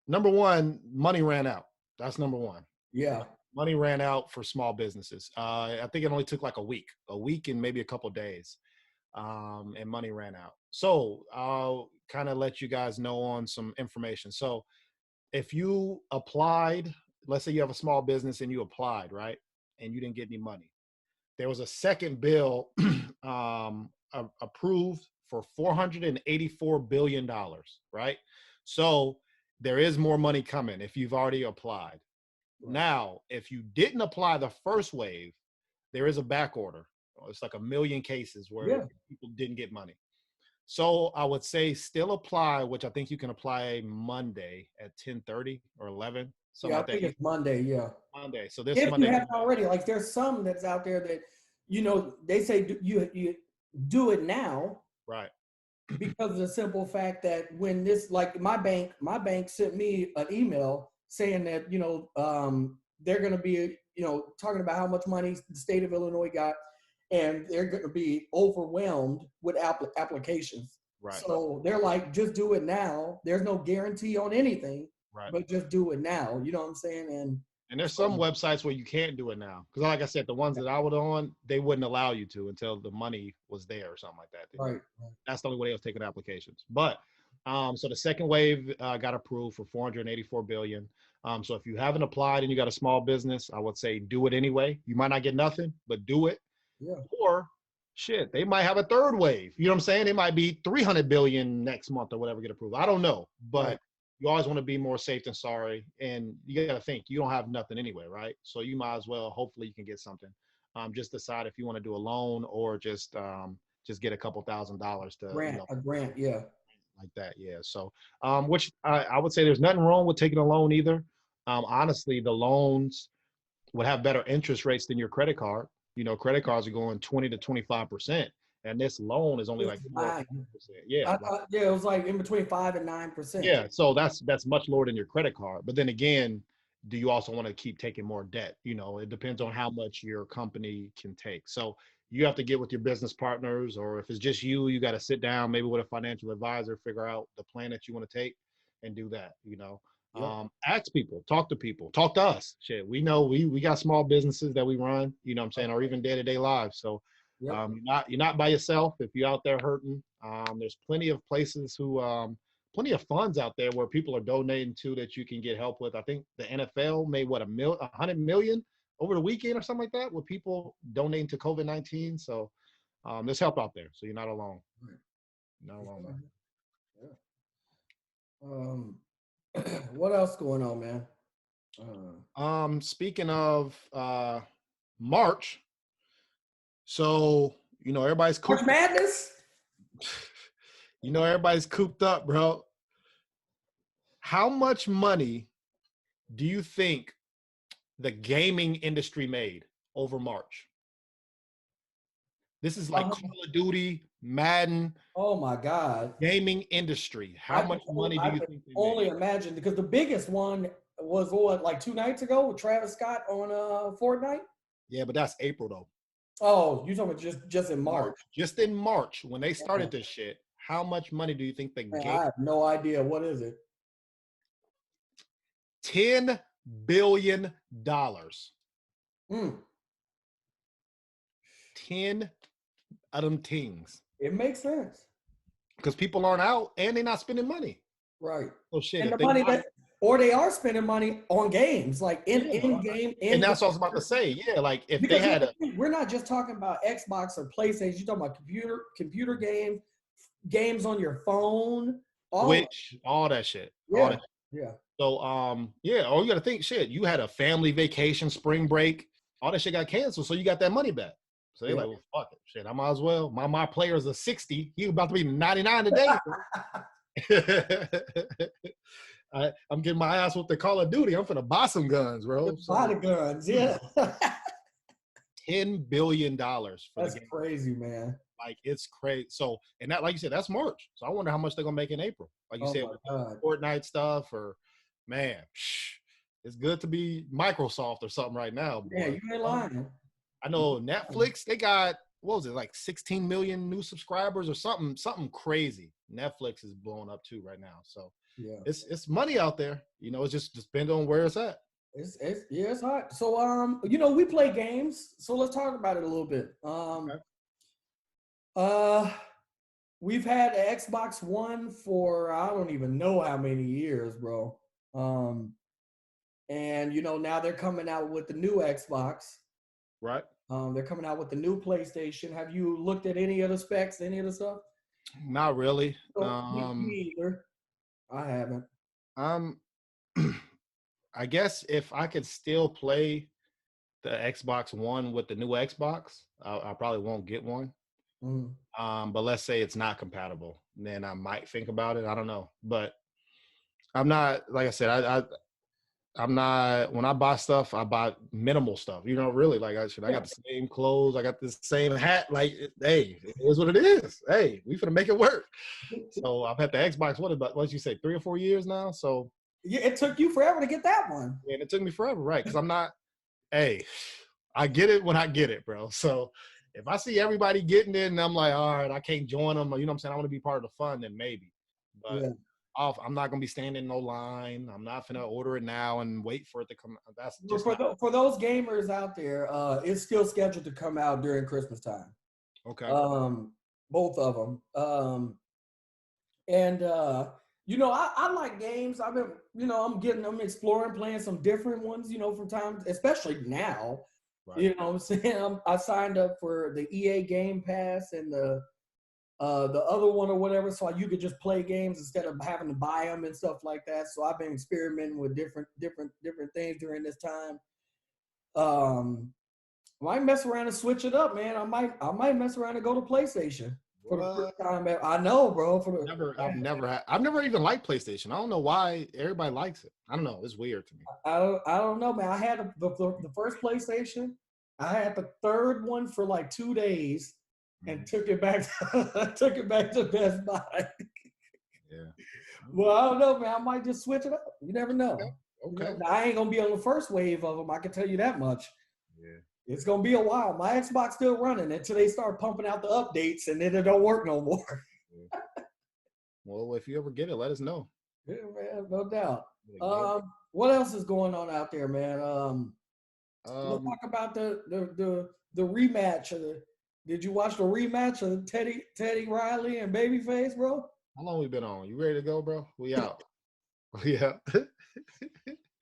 number one, money ran out. That's number one. Yeah. Money ran out for small businesses. I think it only took like a week and maybe a couple days. And money ran out. So I'll kind of let you guys know on some information. So if you applied, let's say you have a small business and you applied, right? And you didn't get any money. There was a second bill approved for $484 billion, right? So there is more money coming if you've already applied. Right. Now, if you didn't apply the first wave, there is a back order. It's like 1 million cases where people didn't get money. So I would say still apply, which I think you can apply Monday at 10:30 or 11. I think it's Monday. Yeah. Monday. So this if Monday. You have already, like there's some that's out there that, they say you do it now. Right. Because of the simple fact that when this, like my bank sent me an email saying that, they're going to be, talking about how much money the state of Illinois got, and they're going to be overwhelmed with applications. Right. So they're like, just do it now. There's no guarantee on anything, but just do it now. You know what I'm saying? And there's some websites where you can't do it now. Because like I said, the ones that I was on, they wouldn't allow you to until the money was there or something like that. Right. That's the only way they was taking applications. But so the second wave got approved for $484 billion. So if you haven't applied and you got a small business, I would say do it anyway. You might not get nothing, but do it. Yeah. Or shit, they might have a third wave. You know what I'm saying? It might be 300 billion next month or whatever get approved. I don't know. But you always want to be more safe than sorry. And you got to think, you don't have nothing anyway, right? So you might as well, hopefully you can get something. Just decide if you want to do a loan or just get a couple $1,000s to a grant, yeah. Like that, yeah. So, which I would say there's nothing wrong with taking a loan either. Honestly, the loans would have better interest rates than your credit card. Credit cards are going 20 to 25%. And this loan is only like 4%. Yeah. It was like in between 5 and 9%. Yeah. So that's much lower than your credit card. But then again, do you also want to keep taking more debt? It depends on how much your company can take. So you have to get with your business partners, or if it's just you got to sit down maybe with a financial advisor, figure out the plan that you want to take and do that, ask people, talk to us. Shit. We know we got small businesses that we run, what I'm saying, or even day-to-day lives. So you're not by yourself if you're out there hurting. There's plenty of places plenty of funds out there where people are donating to that you can get help with. I think the NFL made 100 million over the weekend or something like that with people donating to COVID-19. So there's help out there. So you're not alone. Not alone. Yeah. What else going on, man? Speaking of March, so everybody's March Madness. Everybody's cooped up, bro. How much money do you think the gaming industry made over March? This is like Call of Duty, Madden. Oh my God. Gaming industry. How much money do you think they only made? imagine, because the biggest one was what, like 2 nights ago with Travis Scott on Fortnite. Yeah, but that's April though. Oh, you talking about just in March? Just in March when they started this shit. How much money do you think they Man, gave? I have no idea. What is it? $10 billion. Mm. 10 of them things. It makes sense. Because people aren't out and they're not spending money. Right. So shit, and if the money buy, or they are spending money on games, like in game. And that's what I was about to say. Yeah, like if they had we're not just talking about Xbox or PlayStation. You're talking about computer games on your phone, Twitch, all that shit. Yeah. All that. Yeah. So yeah, all you gotta think, shit, you had a family vacation, spring break, all that shit got canceled, so you got that money back. So they're like, well, fuck it. Shit, I might as well. My player's a 60. He about to be 99 today. I'm getting my ass with the Call of Duty. I'm finna buy some guns, bro. Buy the guns, yeah. $10 billion for that's the game. Crazy, man. Like it's crazy. So, and that, like you said, that's March. So I wonder how much they're gonna make in April. Like you said, with the Fortnite stuff, or man, it's good to be Microsoft or something right now. Boy. Yeah, you ain't lying. I know Netflix, they got, what was it, like 16 million new subscribers or something crazy. Netflix is blowing up too right now. So yeah, it's money out there. You know, it's just depends on where it's at. It's hot. So you know, we play games. So let's talk about it a little bit. We've had the Xbox One for I don't even know how many years, bro. And you know, now they're coming out with the new Xbox. Right. They're coming out with the new PlayStation. Have you looked at any of the specs, any of the stuff? Not really. Me either. I haven't. I guess if I could still play the Xbox One with the new Xbox, I probably won't get one. But let's say it's not compatible, then I might think about it. I don't know, but I'm not, like I said, I'm not, when I buy stuff, I buy minimal stuff. You know, really, like I got the same clothes, I got the same hat. Like, hey, it is what it is. Hey, we finna make it work. So I've had the Xbox, what you say, 3 or 4 years now? So yeah, it took you forever to get that one. And it took me forever, right? Because I'm not, hey, I get it when I get it, bro. So if I see everybody getting it and I'm like, all right, I can't join them, or, you know what I'm saying, I want to be part of the fun, then maybe. But I'm not going to be standing in no line. I'm not going to order it now and wait for it to come. That's just for those gamers out there, it's still scheduled to come out during Christmas time. Okay. Both of them. And you know, I like games. I've been, you know, I'm exploring, playing some different ones, you know, from time, especially now. Right. You know what I'm saying? I signed up for the EA Game Pass and the other one or whatever, so you could just play games instead of having to buy them and stuff like that. So I've been experimenting with different things during this time. I might mess around and switch it up, man. I might mess around and go to PlayStation for the first time ever. I know, bro. I've never even liked PlayStation. I don't know why everybody likes it. I don't know. It's weird to me. I don't know, man. I had the first PlayStation. I had the third one for like 2 days. And took it back to Best Buy. Yeah. Well, I don't know, man. I might just switch it up. You never know. Okay. I ain't gonna be on the first wave of them. I can tell you that much. Yeah. It's gonna be a while. My Xbox still running until they start pumping out the updates, and then it don't work no more. Well, if you ever get it, let us know. Yeah, man, no doubt. What else is going on out there, man? Let's talk about the rematch of the. Did you watch the rematch of Teddy Riley and Babyface, bro? How long we been on? You ready to go, bro? We out. We out.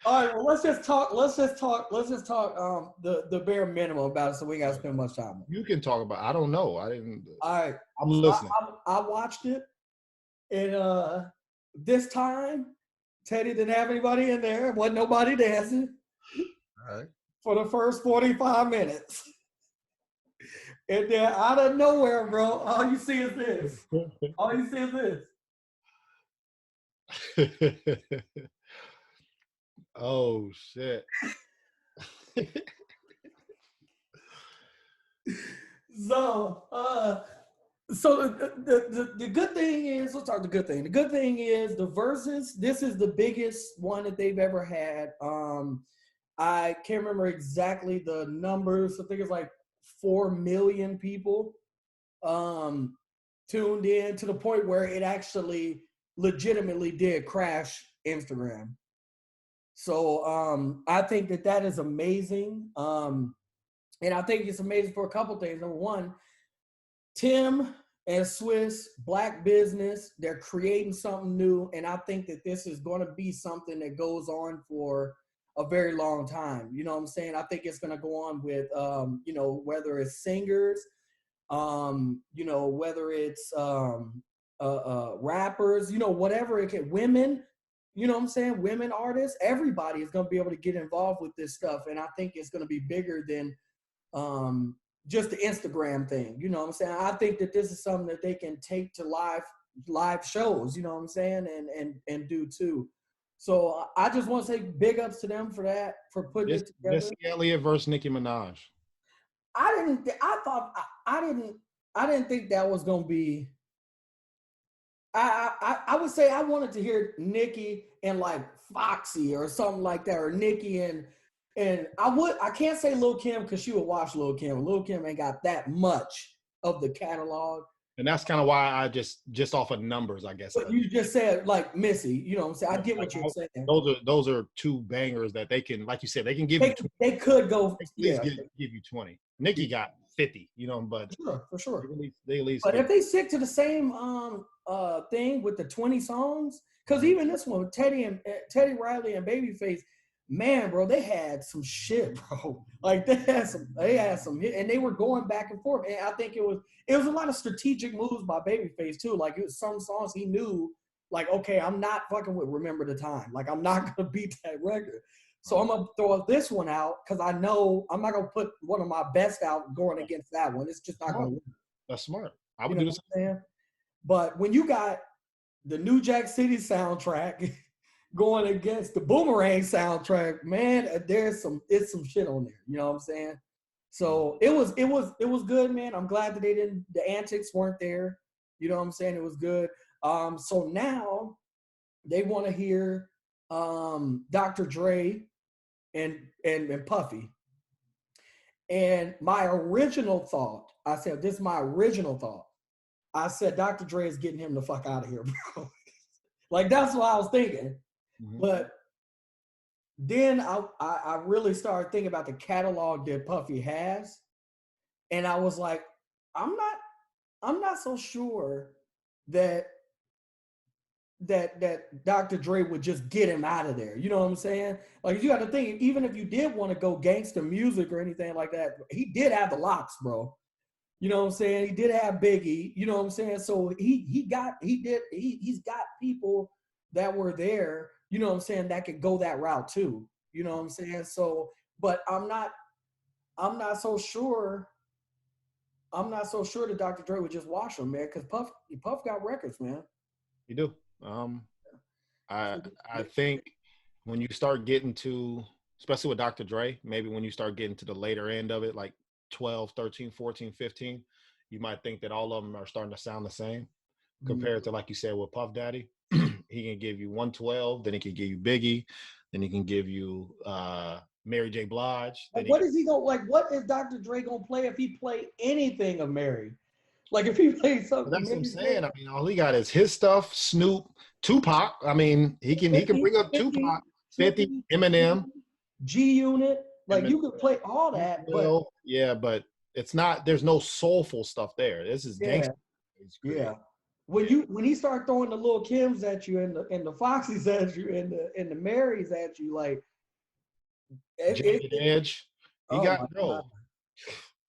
All right, well, let's just talk the bare minimum about it, so we gotta spend much time. You can talk about it. I don't know. I didn't. All right. I'm listening. I watched it, and this time Teddy didn't have anybody in there. Wasn't nobody dancing. All right. For the first 45 minutes. And then out of nowhere, bro, all you see is this. All you see is this. Oh, shit. So the good thing is, let's talk the good thing. The good thing is the Versus. This is the biggest one that they've ever had. I can't remember exactly the numbers. I think it's like 4 million people tuned in, to the point where it actually legitimately did crash Instagram. So I think that is amazing. And I think it's amazing for a couple things. Number one, Tim and Swizz, Black business, they're creating something new. And I think that this is going to be something that goes on for a very long time. You know what I'm saying? I think it's going to go on with, whether it's singers, whether it's rappers, whatever it can, women, you know what I'm saying? Women artists, everybody is going to be able to get involved with this stuff. And I think it's going to be bigger than just the Instagram thing. You know what I'm saying? I think that this is something that they can take to live shows, you know what I'm saying? And do too. So I just want to say big ups to them for that, for putting it together. Missy Elliott versus Nicki Minaj. I didn't think that was going to be. I would say I wanted to hear Nicki and like Foxy or something like that, or Nicki and I can't say Lil' Kim because she would watch Lil' Kim. Lil' Kim ain't got that much of the catalog. And that's kind of why I just off of numbers, I guess. But you just said like Missy, you know what I'm saying? I get what you're saying. Those are two bangers that they can, like you said, they can give you 20. They could go, yeah. Give you 20. Nicki got 50, but for sure. They at least. But if they stick to the same thing with the 20 songs, because even this one, Teddy Riley and Babyface, man, bro, they had some shit, bro. Like they had some hit, and they were going back and forth. And I think it was a lot of strategic moves by Babyface too. Like it was some songs he knew, like, okay, I'm not fucking with Remember the Time. Like I'm not gonna beat that record. So I'm gonna throw this one out because I know I'm not gonna put one of my best out going against that one. It's just not gonna work. That's smart. I would do the same. But when you got the New Jack City soundtrack going against the Boomerang soundtrack, man, it's some shit on there. You know what I'm saying? So it was good, man. I'm glad that the antics weren't there. You know what I'm saying? It was good. So now they want to hear Dr. Dre and Puffy. And my original thought, I said, this is my original thought. I said, Dr. Dre is getting him the fuck out of here, bro. Like, that's what I was thinking. Mm-hmm. But then I really started thinking about the catalog that Puffy has. And I was like, I'm not so sure that Dr. Dre would just get him out of there. You know what I'm saying? Like, you got to think, even if you did want to go gangster music or anything like that, he did have the locks, bro. You know what I'm saying? He did have Biggie. You know what I'm saying? So he's got people that were there, you know what I'm saying, that could go that route too. You know what I'm saying? So, but I'm not so sure. I'm not so sure that Dr. Dre would just wash him, man, because Puff got records, man. You do. I think when you start getting to, especially with Dr. Dre, maybe when you start getting to the later end of it, like 12, 13, 14, 15, you might think that all of them are starting to sound the same compared to, like you said, with Puff Daddy. He can give you 112, then he can give you Biggie, then he can give you Mary J. Blige. What is Dr. Dre gonna play if he play anything of Mary? Like if he plays something. That's what I'm saying. I mean, all he got is his stuff, Snoop, Tupac. I mean, he can bring up Tupac, 50, Eminem, G-Unit. Like Eminem. You could play all that. Well, yeah, but it's not. There's no soulful stuff there. This is gangster. Yeah. When he start throwing the Lil' Kims at you and the Foxys at you and the Marys at you, like Edge, he got no.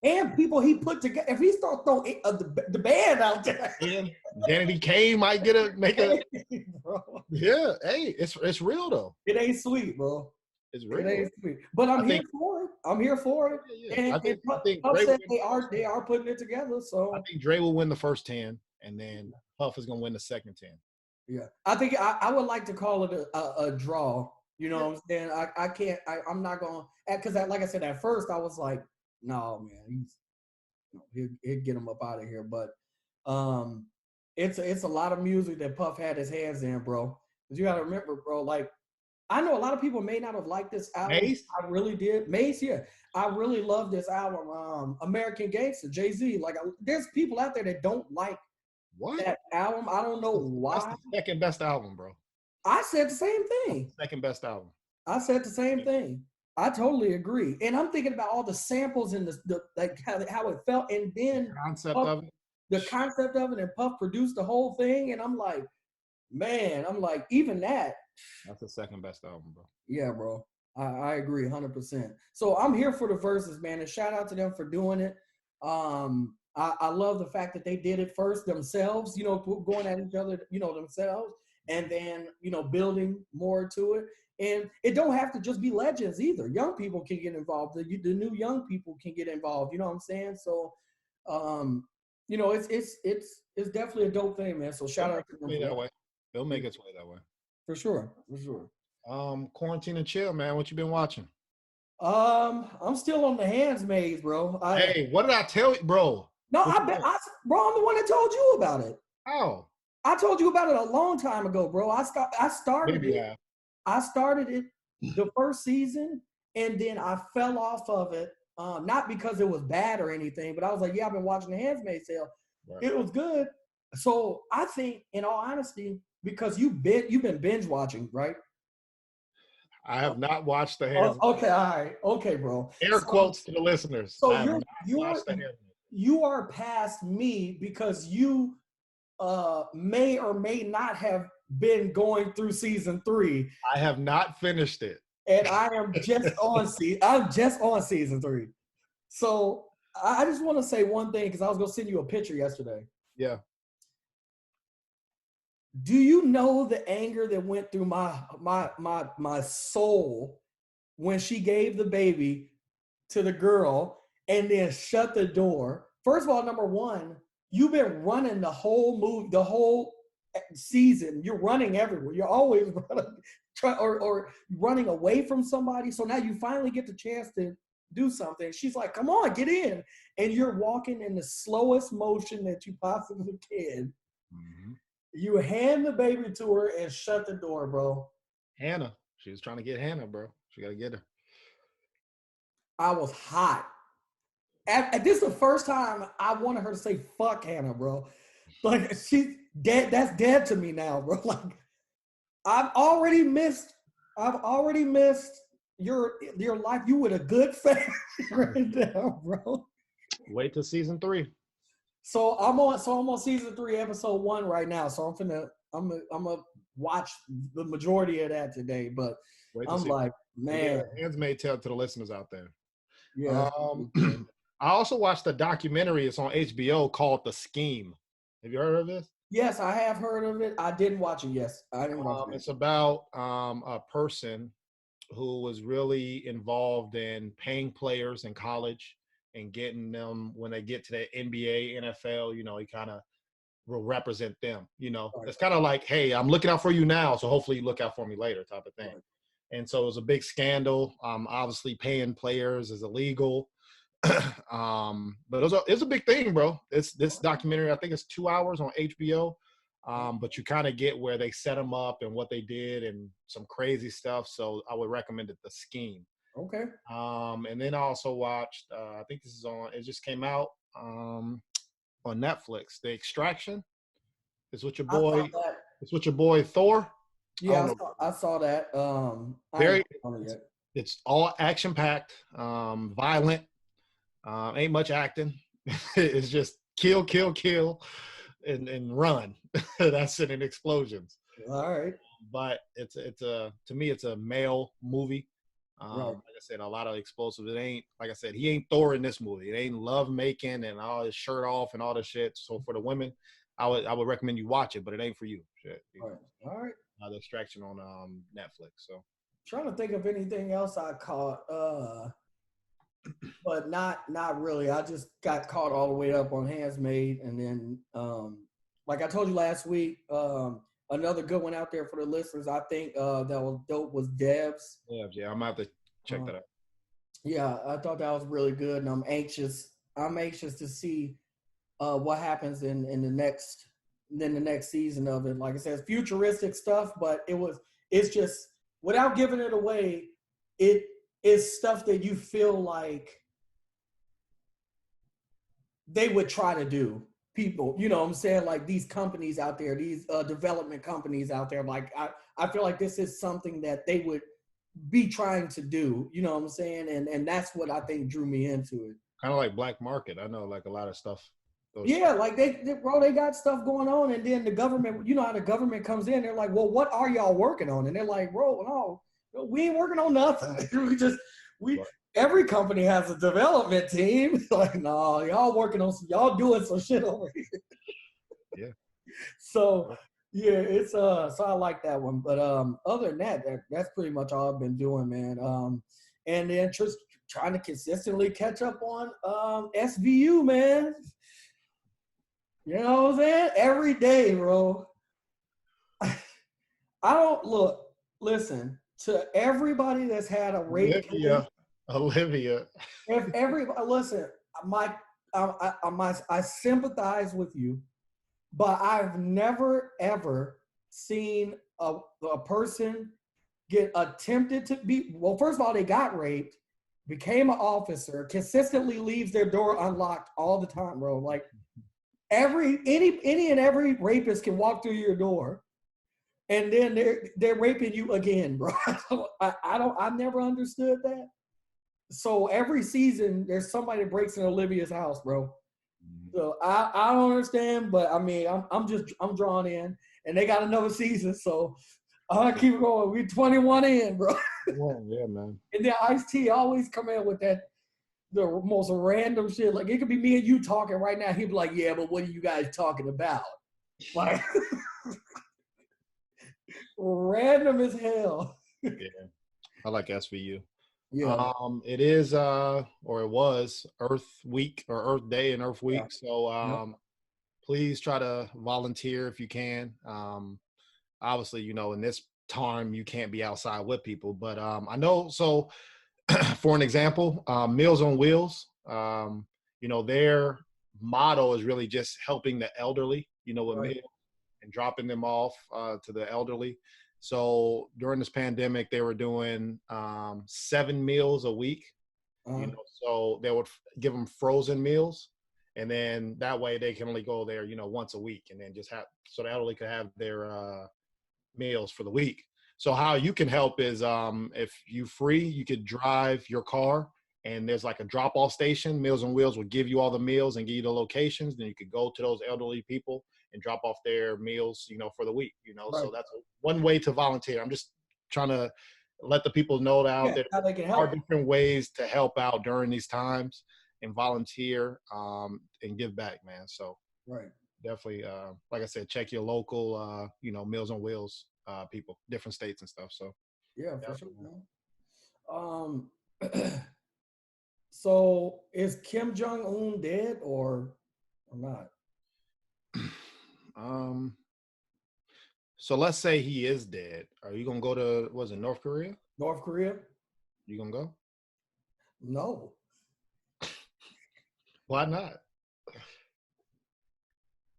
And people he put together. If he start throwing the band out there, Danity Kane might make a. Bro. Yeah, hey, it's real though. It ain't sweet, bro. It's real. It ain't sweet. But I'm here for it. I'm here for it. Yeah. And I think Puff said they are putting it together. So I think Dre will win the first 10, and then Puff is gonna win the second 10. Yeah, I think I would like to call it a draw. You know what I'm saying? I can't. I'm not gonna because like I said at first I was like, no man, he'll get him up out of here. But it's a lot of music that Puff had his hands in, bro. Because you got to remember, bro. Like I know a lot of people may not have liked this album. Mace? I really did. Mace, yeah, I really love this album. American Gangster, Jay-Z. Like there's people out there that don't like that album. I don't know why. That's the second best album, bro. I said the same thing. Second best album. I said the same thing. I totally agree. And I'm thinking about all the samples and the like how it felt, and then the concept of it, and Puff produced the whole thing, and I'm like, man, even that. That's the second best album, bro. Yeah, bro. I agree 100%. So I'm here for the verses, man, and shout out to them for doing it. I love the fact that they did it first themselves, going at each other, themselves, and then, building more to it. And it don't have to just be legends either. Young people can get involved. The new young people can get involved. You know what I'm saying? So, it's definitely a dope thing, man. So shout out to them. That way. It'll make its way that way. For sure. Quarantine and chill, man. What you been watching? I'm still on The Handmaid's, bro. Hey, what did I tell you, bro? No, bro, I'm the one that told you about it. Oh. I told you about it a long time ago, bro. I started Maybe, it. I started it the first season, and then I fell off of it. Not because it was bad or anything, but I was like, yeah, I've been watching The Handmaid's Tale. Right. It was good. So I think, in all honesty, because you've been binge watching, right? I have not watched The Handmaid's. Okay, all right. Okay, bro. Air quotes to the listeners. So you are past me because you may or may not have been going through season 3. I have not finished it. And I am just on season 3. So I just want to say one thing, because I was going to send you a picture yesterday. Yeah. Do you know the anger that went through my soul when she gave the baby to the girl and then shut the door? First of all, number one, you've been running the whole movie, the whole season. You're running everywhere. You're always running, or running away from somebody. So now you finally get the chance to do something. She's like, come on, get in. And you're walking in the slowest motion that you possibly can. Mm-hmm. You hand the baby to her and shut the door, bro. Hannah. She was trying to get Hannah, bro. She got to get her. I was hot. This is the first time I wanted her to say fuck Hannah, bro. Like, she's dead. That's dead to me now, bro. Like, I've already missed your life. You with a good face right now, bro. Wait till season 3. So I'm on season 3, episode 1 right now. So I'm gonna watch the majority of that today. But I'm like, man, Handmaid's Tale to the listeners out there. Yeah. I also watched a documentary. It's on HBO called The Scheme. Have you heard of this? Yes, I have heard of it. I didn't watch it. Yes, I didn't watch it. It's about a person who was really involved in paying players in college and getting them, when they get to the NBA, NFL, he kind of will represent them. Right. It's kind of like, hey, I'm looking out for you now, so hopefully you look out for me later, type of thing. Right. And so it was a big scandal. Obviously, paying players is illegal. But it's a big thing, bro. This documentary, I think it's 2 hours on HBO. But you kind of get where they set them up and what they did and some crazy stuff. So I would recommend it, The Scheme. Okay. And then I also watched, I think it just came out on Netflix, The Extraction. It's with your boy Thor. Yeah, I saw that. It's all action packed, violent. Ain't much acting. It's just kill, and run. That's it, in explosions. All right. But to me, it's a male movie. Right. Like I said, a lot of explosives. It ain't, like I said, he ain't Thor in this movie. It ain't love making and all his shirt off and all the shit. So for the women, I would recommend you watch it, but it ain't for you. Shit. All right. The Extraction on Netflix. So trying to think of anything else I caught, but not really. I just got caught all the way up on Handmaid, and then like I told you last week, Another good one out there for the listeners, I think that was dope was Devs. Yeah, I'm gonna have to check that out. Yeah, I thought that was really good, and I'm anxious to see what happens in the next season of it. Like I said, it's futuristic stuff, but it's just without giving it away, it is stuff that you feel like they would try to do. People, you know what I'm saying? Like these companies out there, these development companies out there, like I feel like this is something that they would be trying to do, you know what I'm saying? And that's what I think drew me into it. Kind of like Black Market. I know like a lot of stuff. Yeah, like they got stuff going on, and then the government, you know how the government comes in, they're like, well, what are y'all working on? And they're like, bro, no, we ain't working on nothing. Every company has a development team. Like, no, y'all doing some shit over here. Yeah. So yeah, it's so I like that one. But other than that's pretty much all I've been doing, man. And then just trying to consistently catch up on SVU, man. You know what I'm saying? Every day, bro. Listen, to everybody that's had a rape Olivia. If everybody listen, I sympathize with you, but I've never ever seen a person get attempted to be. Well, first of all, they got raped, became an officer, consistently leaves their door unlocked all the time, bro. Like any and every rapist can walk through your door, and then they're raping you again, bro. I never understood that. So every season there's somebody that breaks in Olivia's house, bro. So I don't understand, but I mean I'm drawn in, and they got another season, so I'll keep going. We 21 in, bro. Yeah, man. And then Ice-T always come in with the most random shit. Like it could be me and you talking right now. He'd be like, "Yeah, but what are you guys talking about?" Like random as hell. Yeah, I like SVU. Yeah. It is or it was Earth Week or Earth Day and Earth Week. Yeah. So please try to volunteer if you can. Obviously, you know, in this time you can't be outside with people, but I know so for an example, Meals on Wheels, you know, their motto is really just helping the elderly, you know, with meals and dropping them off to the elderly. So during this pandemic, they were doing 7 meals a week. You know, so they would give them frozen meals, and then that way they can only go there, you know, once a week, and then just so the elderly could have their meals for the week. So how you can help is if you free, you could drive your car, and there's like a drop-off station. Meals on Wheels will give you all the meals and give you the locations. Then you could go to those elderly people and drop off their meals, you know, for the week, you know. Right. So that's one way to volunteer. I'm just trying to let the people know that there are different ways to help out during these times and volunteer and give back, man. So definitely, like I said, check your local, you know, Meals on Wheels people, different states and stuff. So yeah, for sure. So is Kim Jong-un dead or not? So let's say he is dead. Are you gonna go to North Korea? North Korea? You gonna go? No. Why not?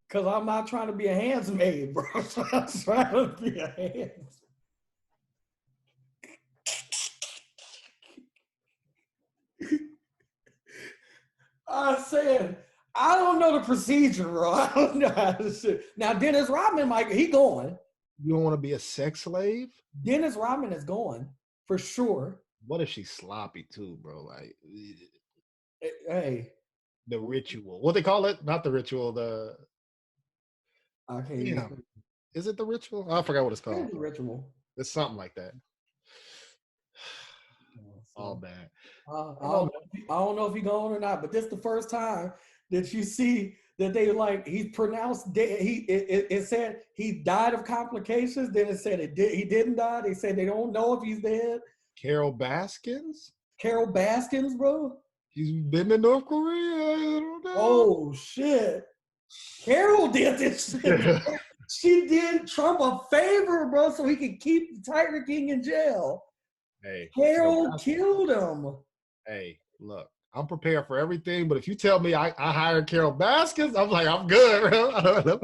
Because I'm not trying to be a handsmaid, bro. I'm trying to be a hands. I said, I don't know the procedure, bro. I don't know how to shit. Now, Dennis Rodman, he going. You don't want to be a sex slave? Dennis Rodman is going, for sure. What if she's sloppy too, bro? Like, hey. The ritual. What they call it? Not the ritual, Okay. Is it the ritual? I forgot what it's called. It's the ritual. It's something like that. All bad. I don't know if he's going or not, but this is the first time that you see that they he's pronounced dead. It said he died of complications. Then it said he didn't die. They said they don't know if he's dead. Carol Baskins, bro. He's been to North Korea. I don't know. Oh shit! Carol did this shit. She did Trump a favor, bro, so he could keep Tiger King in jail. Hey, Carol killed him. Hey, look, I'm prepared for everything, but if you tell me I hired Carol Baskins, I'm like, I'm good, bro.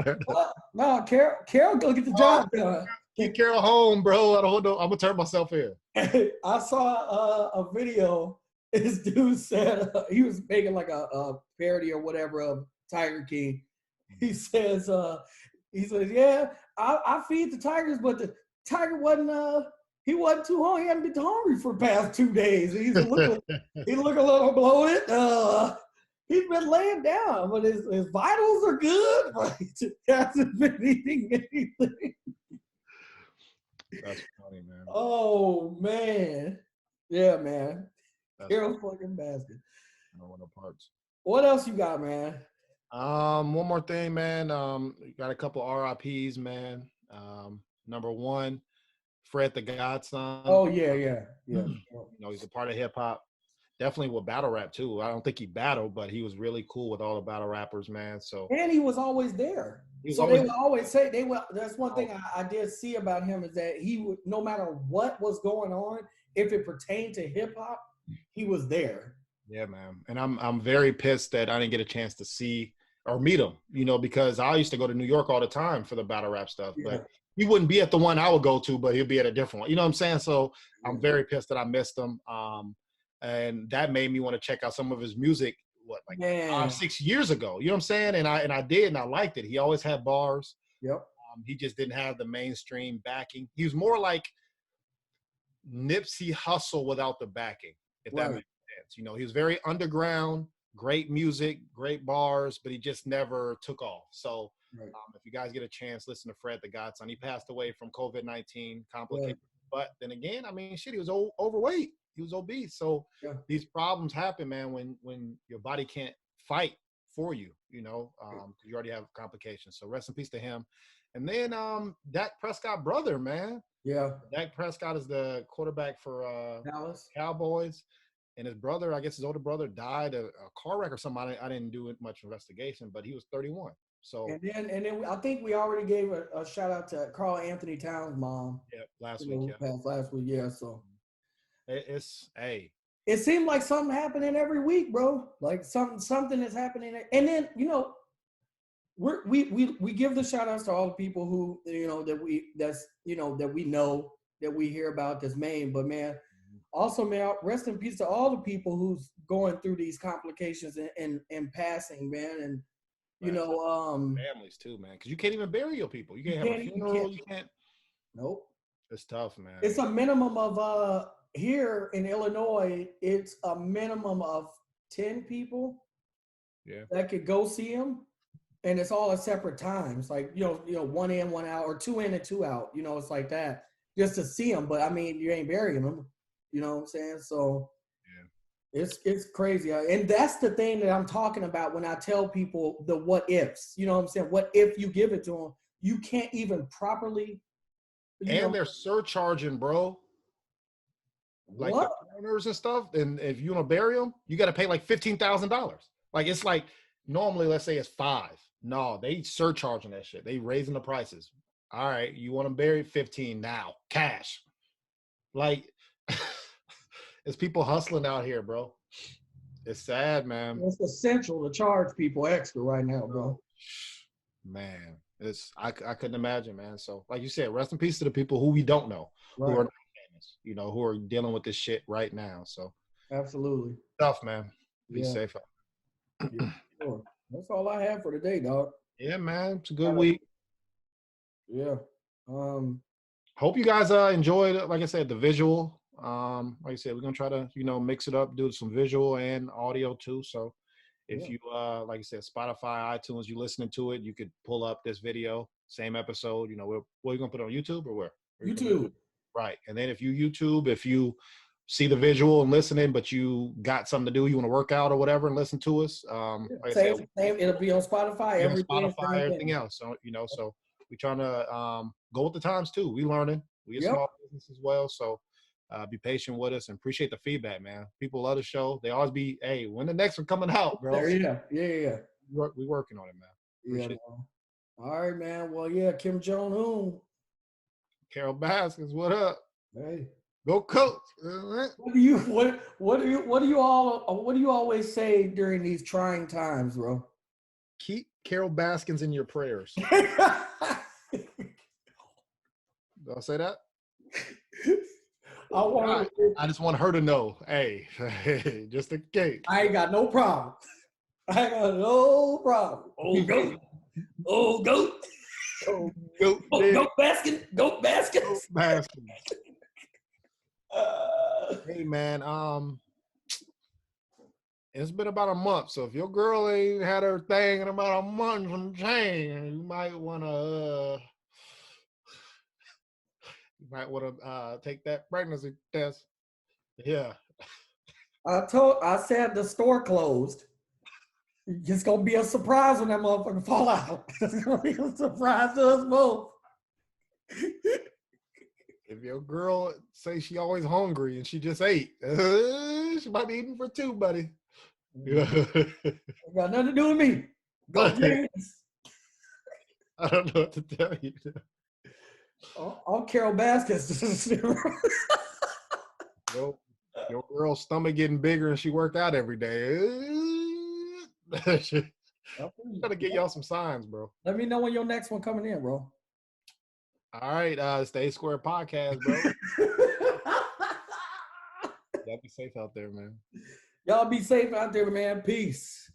No, Carol go get the job done. Keep Carol home, bro. I don't know. I'm gonna turn myself in. I saw a video. This dude said he was making like a parody or whatever of Tiger King. He says, yeah, I feed the tigers, but the tiger wasn't he wasn't too hungry. He hadn't been hungry for the past 2 days. He look a little bloated. He's been laying down, but his vitals are good. But he hasn't been eating anything. That's funny, man. Oh man, yeah, man. Carol fucking Baskin. I want no parts. What else you got, man? One more thing, man. Got a couple RIPs, man. Number one, Fred the Godson. Oh yeah. You know, he's a part of hip hop. Definitely with battle rap too. I don't think he battled, but he was really cool with all the battle rappers, man. So and he was always there. So they would always say that's one thing I did see about him is that he would, no matter what was going on, if it pertained to hip hop, he was there. Yeah, man. And I'm very pissed that I didn't get a chance to see or meet him, you know, because I used to go to New York all the time for the battle rap stuff. Yeah. But he wouldn't be at the one I would go to, but he'll be at a different one. You know what I'm saying? So I'm very pissed that I missed him. And that made me want to check out some of his music, 5-6 years ago. You know what I'm saying? And I did, and I liked it. He always had bars. Yep. He just didn't have the mainstream backing. He was more like Nipsey Hussle without the backing, if that makes sense. You know, he was very underground, great music, great bars, but he just never took off. So if you guys get a chance, listen to Fred the Godson. He passed away from COVID-19 complications. But then again, I mean, shit, he was overweight. He was obese. So these problems happen, man, when your body can't fight for you, you know, because you already have complications. So rest in peace to him. And then Dak Prescott brother, man. Yeah. Dak Prescott is the quarterback for Dallas Cowboys. And his brother, I guess his older brother, died a car wreck or something. I didn't do much investigation, but he was 31. So and then I think we already gave a shout out to Carl Anthony Towns' mom. Yeah, last week. Last week, yeah. So it seemed like something happening every week, bro. Like something is happening, and then you know, we give the shout outs to all the people who that we hear about this main, but man. Also, man, rest in peace to all the people who's going through these complications and passing, man. And, families too, man. Because you can't even bury your people. You can't have a funeral. You can't. Nope. It's tough, man. It's a minimum of, here in Illinois, it's a minimum of 10 people that could go see him. And it's all at separate times. Like, one in, one out, or 2 in and 2 out. You know, it's like that. Just to see him. But, I mean, you ain't burying them. You know what I'm saying? So it's crazy. And that's the thing that I'm talking about when I tell people the what ifs. You know what I'm saying? What if you give it to them? You can't even properly. They're surcharging, bro. Like the corners and stuff. And if you want to bury them, you got to pay like $15,000. Like it's like normally, let's say it's $5,000. No, they surcharging that shit. They raising the prices. All right, you want to bury $15,000 now, cash. Like. It's people hustling out here, bro. It's sad, man. It's essential to charge people extra right now, bro. Man, I couldn't imagine, man. So, like you said, rest in peace to the people who we don't know, who are not famous, who are dealing with this shit right now. So, absolutely. Tough, man. Be safe. Yeah, sure. That's all I have for today, dog. Yeah, man. It's a good week. Yeah. Hope you guys enjoyed, like I said, the visual. Like I said, we're gonna try to mix it up, do some visual and audio too. So if you like I said, Spotify, iTunes, you listening to it, you could pull up this video, same episode. Where you gonna put it on YouTube or where? YouTube. Right. And then if you see the visual and listening, but you got something to do, you want to work out or whatever and listen to us. Like same, it'll be on Spotify, everything else. So so we're trying to go with the times too. We learning. We a small business as well. So be patient with us and appreciate the feedback, man. People love the show. They always be, hey, when the next one coming out, bro? Yeah. We working on it, man. Appreciate it. All right, man. Well, yeah, Kim Jong-un. Carol Baskins, what up? Hey. Go coach. What do you always say during these trying times, bro? Keep Carol Baskins in your prayers. Do I say that? I just want her to know. Hey, just in case. I ain't got no problem. I ain't got no problem. Oh, goat. Oh, goat. Oh, goat, goat Baskin. Goat Baskins. Goat Baskins. Hey, man. It's been about a month, so if your girl ain't had her thing in about a month and some change, you might want to take that pregnancy test. Yeah. I said the store closed. It's gonna be a surprise when that motherfucker fall out. It's gonna be a surprise to us both. If your girl say she always hungry and she just ate, she might be eating for two, buddy. Got nothing to do with me. Go James. I don't know what to tell you. I'm Carol Baskins. Your girl's stomach getting bigger and she work out every day. Gotta get y'all some signs, bro. Let me know when your next one coming in, bro. All right, Stay Square Podcast, bro. Y'all be safe out there, man. Y'all be safe out there, man. Peace.